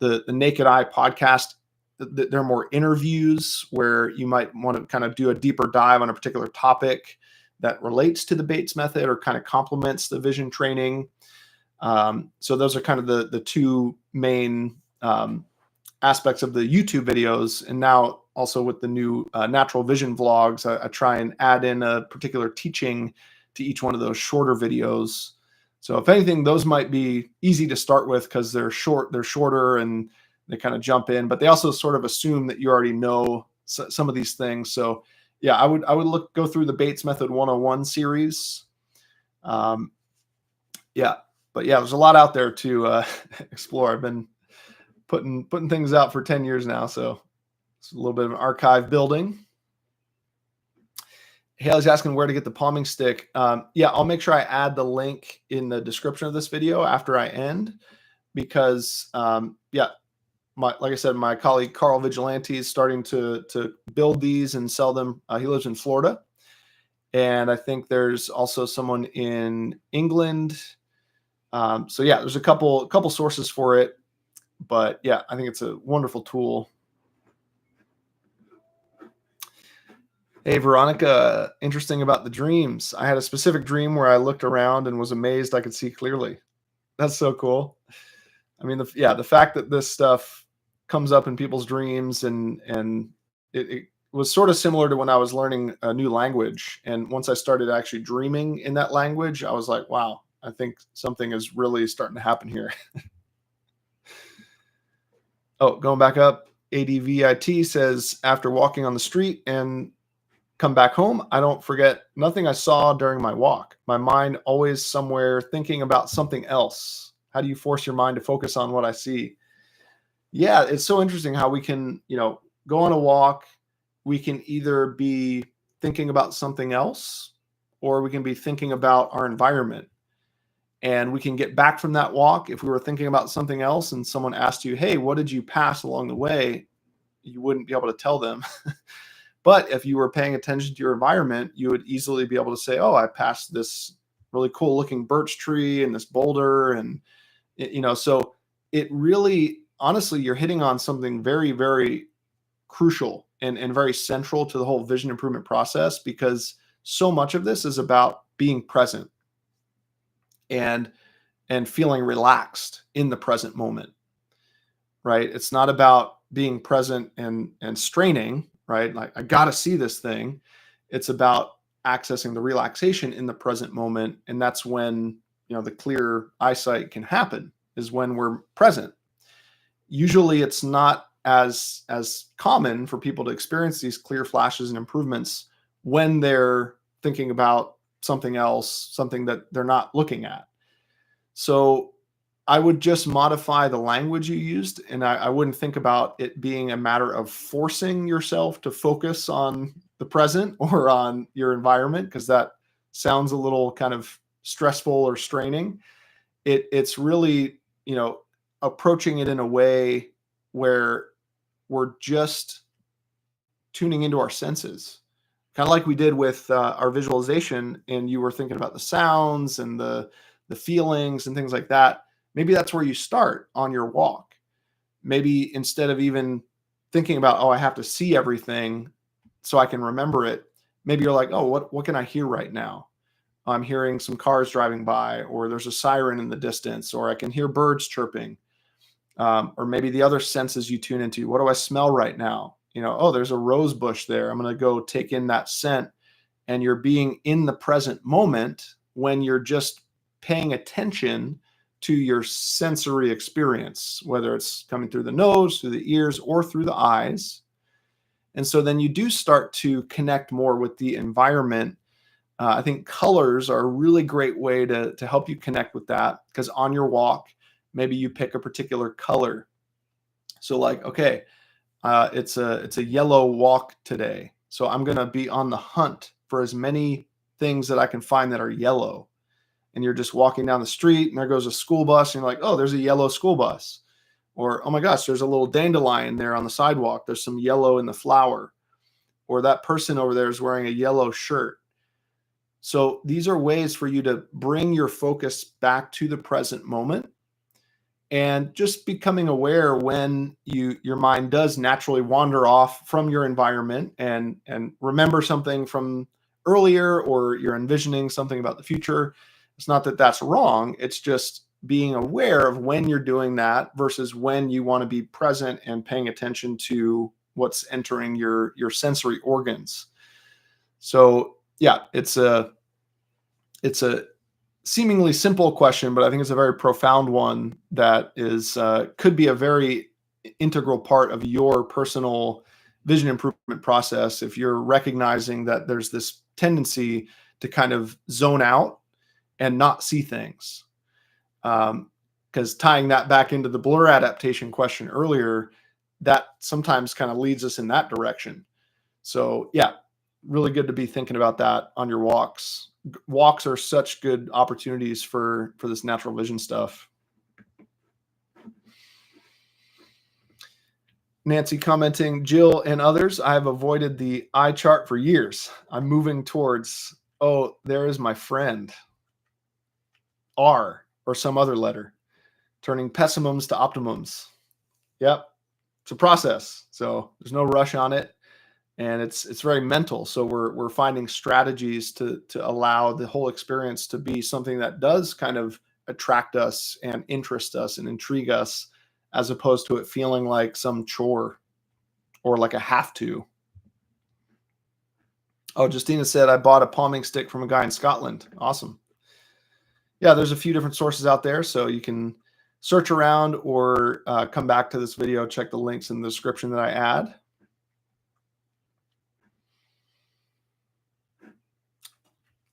The Naked Eye podcast, they're more interviews where you might want to kind of do a deeper dive on a particular topic that relates to the Bates method or kind of complements the vision training. So those are kind of the two main aspects of the YouTube videos. And now also with the new natural vision vlogs, I try and add in a particular teaching to each one of those shorter videos. So if anything, those might be easy to start with because they're shorter and they kind of jump in, but they also sort of assume that you already know some of these things. So yeah, I would go through the Bates Method 101 series. Yeah, but yeah, there's a lot out there to explore. I've been putting things out for 10 years now, so it's a little bit of an archive building. Haley's asking where to get the palming stick. Yeah, I'll make sure I add the link in the description of this video after I end, because like I said, my colleague Carl Vigilante is starting to build these and sell them. He lives in Florida, and I think there's also someone in England. So yeah, there's a couple sources for it, but yeah, I think it's a wonderful tool. Hey, Veronica, interesting about the dreams. I had a specific dream where I looked around and was amazed I could see clearly. That's so cool. I mean, the fact that this stuff comes up in people's dreams and it was sort of similar to when I was learning a new language. And once I started actually dreaming in that language, I was like, wow, I think something is really starting to happen here. Oh, going back up, ADVIT says, after walking on the street and come back home, I don't forget nothing I saw during my walk. My mind always somewhere thinking about something else. How do you force your mind to focus on what I see? Yeah, it's so interesting how we can, go on a walk. We can either be thinking about something else, or we can be thinking about our environment. And we can get back from that walk. If we were thinking about something else and someone asked you, hey, what did you pass along the way? You wouldn't be able to tell them. But if you were paying attention to your environment, you would easily be able to say, oh, I passed this really cool looking birch tree and this boulder. And, so it really, honestly, you're hitting on something very, very crucial and very central to the whole vision improvement process, because so much of this is about being present and feeling relaxed in the present moment, right? It's not about being present and straining, right? Like, I got to see this thing. It's about accessing the relaxation in the present moment. And that's when, the clear eyesight can happen, is when we're present. Usually it's not as common for people to experience these clear flashes and improvements when they're thinking about something else, something that they're not looking at. So I would just modify the language you used, and I wouldn't think about it being a matter of forcing yourself to focus on the present or on your environment, because that sounds a little kind of stressful or straining. It's really, approaching it in a way where we're just tuning into our senses, kind of like we did with our visualization, and you were thinking about the sounds and the feelings and things like that. Maybe that's where you start on your walk. Maybe instead of even thinking about, oh, I have to see everything so I can remember it, maybe you're like, oh, what can I hear right now? I'm hearing some cars driving by, or there's a siren in the distance, or I can hear birds chirping. Or maybe the other senses you tune into. What do I smell right now? Oh, there's a rose bush there. I'm going to go take in that scent. And you're being in the present moment when you're just paying attention to your sensory experience, whether it's coming through the nose, through the ears, or through the eyes. And so then you do start to connect more with the environment. I think colors are a really great way to help you connect with that, because on your walk, maybe you pick a particular color. So like, okay, It's a yellow walk today. So I'm going to be on the hunt for as many things that I can find that are yellow. And you're just walking down the street and there goes a school bus and you're like, oh, there's a yellow school bus. Or, oh my gosh, there's a little dandelion there on the sidewalk. There's some yellow in the flower. Or that person over there is wearing a yellow shirt. So these are ways for you to bring your focus back to the present moment and just becoming aware when your mind does naturally wander off from your environment and remember something from earlier, or you're envisioning something about the future. It's not that that's wrong. It's just being aware of when you're doing that versus when you want to be present and paying attention to what's entering your sensory organs. So yeah, it's a seemingly simple question, but I think it's a very profound one that is could be a very integral part of your personal vision improvement process if you're recognizing that there's this tendency to kind of zone out and not see things. Because tying that back into the blur adaptation question earlier, that sometimes kind of leads us in that direction. So yeah, really good to be thinking about that on your walks. Walks are such good opportunities for this natural vision stuff. Nancy commenting, Jill and others, I have avoided the eye chart for years. I'm moving towards, oh, there is my friend, R, or some other letter, turning pessimums to optimums. Yep, it's a process. So there's no rush on it. And it's very mental. So we're finding strategies to allow the whole experience to be something that does kind of attract us and interest us and intrigue us, as opposed to it feeling like some chore or like a have to. Oh, Justina said, I bought a palming stick from a guy in Scotland. Awesome. Yeah, there's a few different sources out there, so you can search around or come back to this video, check the links in the description that I add.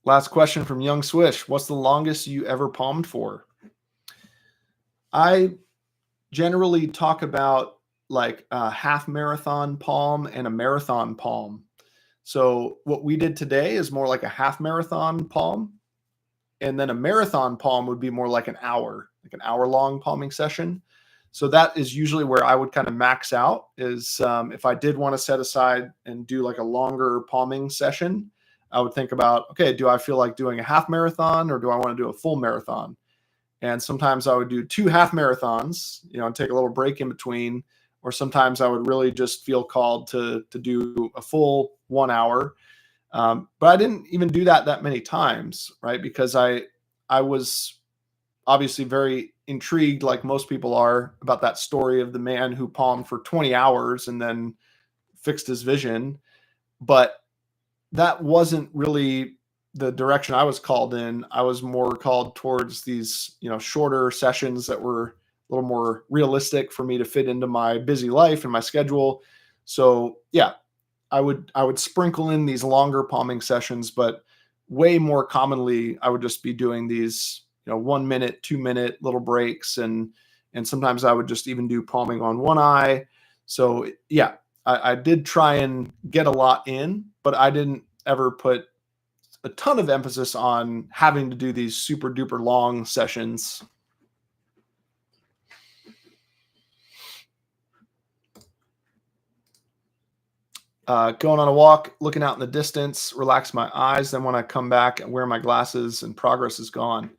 Last question from Young Swish. What's the longest you ever palmed for? I generally talk about like a half marathon palm and a marathon palm. So what we did today is more like a half marathon palm. And then a marathon palm would be more like an hour long palming session. So that is usually where I would kind of max out is if I did want to set aside and do like a longer palming session, I would think about, okay, do I feel like doing a half marathon or do I want to do a full marathon? And sometimes I would do 2 half marathons, and take a little break in between. Or sometimes I would really just feel called to do a full 1 hour. But I didn't even do that many times, right? Because I was obviously very intrigued, like most people are, about that story of the man who palmed for 20 hours and then fixed his vision. But that wasn't really the direction I was called in. I was more called towards these, shorter sessions that were a little more realistic for me to fit into my busy life and my schedule. So yeah, I would sprinkle in these longer palming sessions, but way more commonly I would just be doing these, 1 minute, 2 minute little breaks. And sometimes I would just even do palming on one eye. So yeah, I did try and get a lot in, but I didn't ever put a ton of emphasis on having to do these super duper long sessions. Going on a walk, looking out in the distance, relax my eyes. Then when I come back and wear my glasses and progress is gone.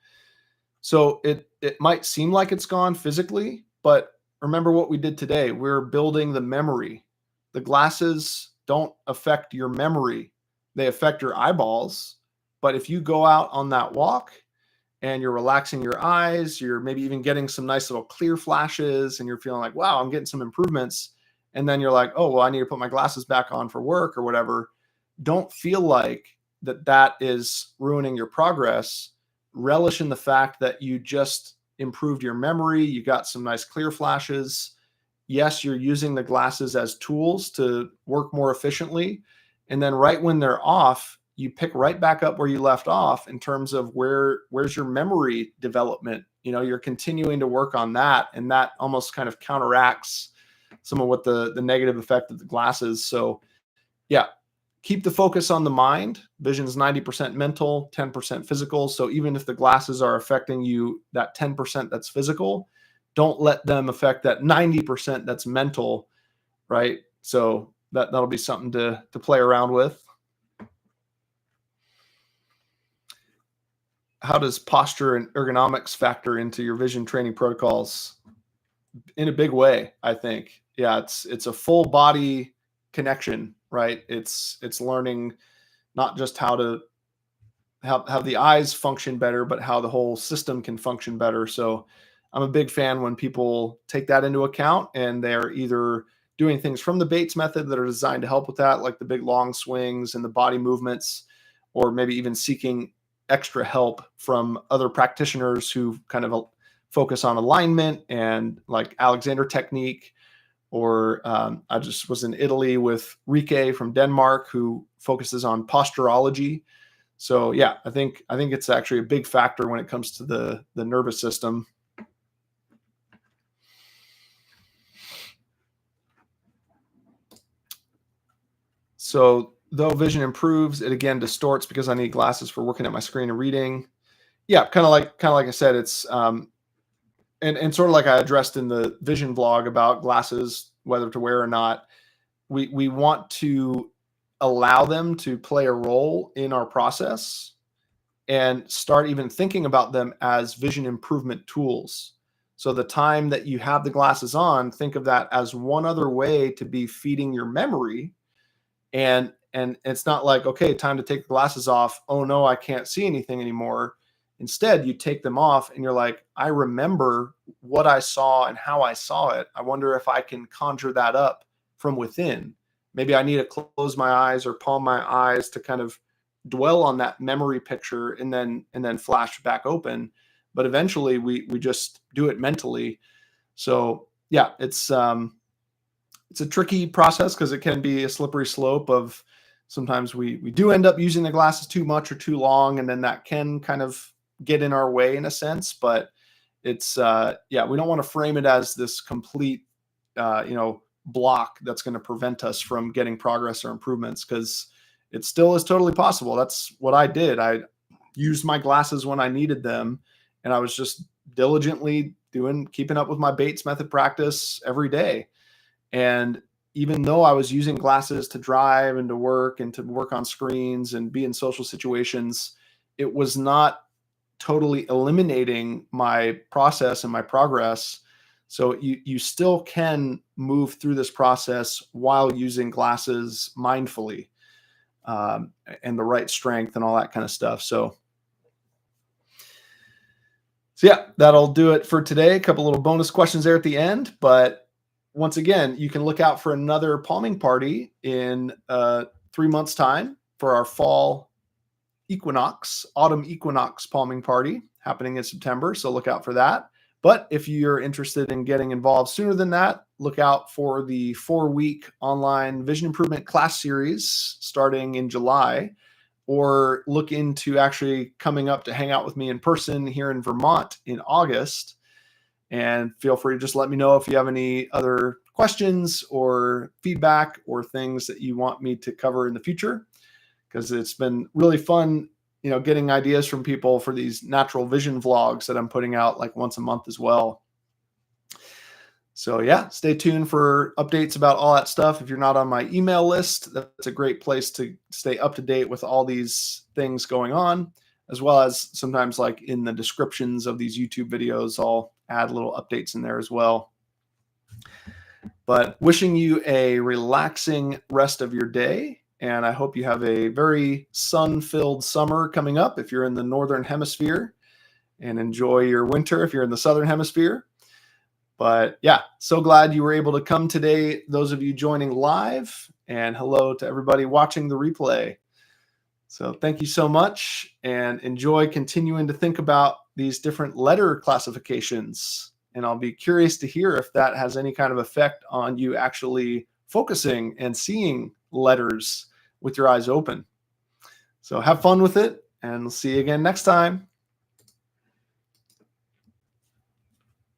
So it might seem like it's gone physically, but remember what we did today. We're building the memory. The glasses don't affect your memory. They affect your eyeballs. But if you go out on that walk and you're relaxing your eyes, you're maybe even getting some nice little clear flashes and you're feeling like, wow, I'm getting some improvements. And then you're like, oh, well, I need to put my glasses back on for work or whatever. Don't feel like that is ruining your progress. Relish in the fact that you just improved your memory. You got some nice clear flashes. Yes, you're using the glasses as tools to work more efficiently. And then right when they're off, you pick right back up where you left off in terms of where's your memory development. You're continuing to work on that, and that almost kind of counteracts some of what the negative effect of the glasses. So yeah, keep the focus on the mind. Vision is 90% mental, 10% physical. So even if the glasses are affecting you, that 10% that's physical, don't let them affect that 90% that's mental, right? So that'll be something to play around with. How does posture and ergonomics factor into your vision training protocols? In a big way, I think. Yeah, it's a full body connection, right? It's learning not just how to have the eyes function better, but how the whole system can function better. So I'm a big fan when people take that into account and they're either doing things from the Bates method that are designed to help with that, like the big long swings and the body movements, or maybe even seeking extra help from other practitioners who kind of focus on alignment and like Alexander technique. Or I just was in Italy with Rike from Denmark, who focuses on posturology. So yeah, I think it's actually a big factor when it comes to the nervous system. So though vision improves, it again distorts because I need glasses for working at my screen and reading. Yeah, kind of like I said, it's and sort of like I addressed in the vision vlog about glasses, whether to wear or not. We want to allow them to play a role in our process and start even thinking about them as vision improvement tools. So the time that you have the glasses on, think of that as one other way to be feeding your memory. And it's not like, okay, time to take the glasses off. Oh no, I can't see anything anymore. Instead, you take them off and you're like, I remember what I saw and how I saw it. I wonder if I can conjure that up from within. Maybe I need to close my eyes or palm my eyes to kind of dwell on that memory picture and then flash back open. But eventually we just do it mentally. So yeah, it's a tricky process because it can be a slippery slope of sometimes we do end up using the glasses too much or too long, and then that can kind of get in our way in a sense. But it's yeah, we don't want to frame it as this complete block that's going to prevent us from getting progress or improvements, because it still is totally possible. That's what I did. I used my glasses when I needed them, and I was just diligently keeping up with my Bates method practice every day. And even though I was using glasses to drive and to work on screens and be in social situations, it was not totally eliminating my process and my progress. So you still can move through this process while using glasses mindfully, and the right strength and all that kind of stuff. So yeah, that'll do it for today. A couple little bonus questions there at the end, but once again, you can look out for another palming party in 3 months' time for our fall autumn equinox palming party happening in September. So look out for that. But if you're interested in getting involved sooner than that, look out for the 4-week online vision improvement class series starting in July, or look into actually coming up to hang out with me in person here in Vermont in August. And feel free to just let me know if you have any other questions or feedback or things that you want me to cover in the future, because it's been really fun, getting ideas from people for these natural vision vlogs that I'm putting out like once a month as well. So yeah, stay tuned for updates about all that stuff. If you're not on my email list, that's a great place to stay up to date with all these things going on, as well as sometimes like in the descriptions of these YouTube videos, I'll add little updates in there as well. But wishing you a relaxing rest of your day. And I hope you have a very sun-filled summer coming up if you're in the Northern Hemisphere, and enjoy your winter if you're in the Southern Hemisphere. But yeah, so glad you were able to come today, those of you joining live, and hello to everybody watching the replay. So thank you so much, and enjoy continuing to think about these different letter classifications. And I'll be curious to hear if that has any kind of effect on you actually focusing and seeing letters with your eyes open. So have fun with it, and we'll see you again next time.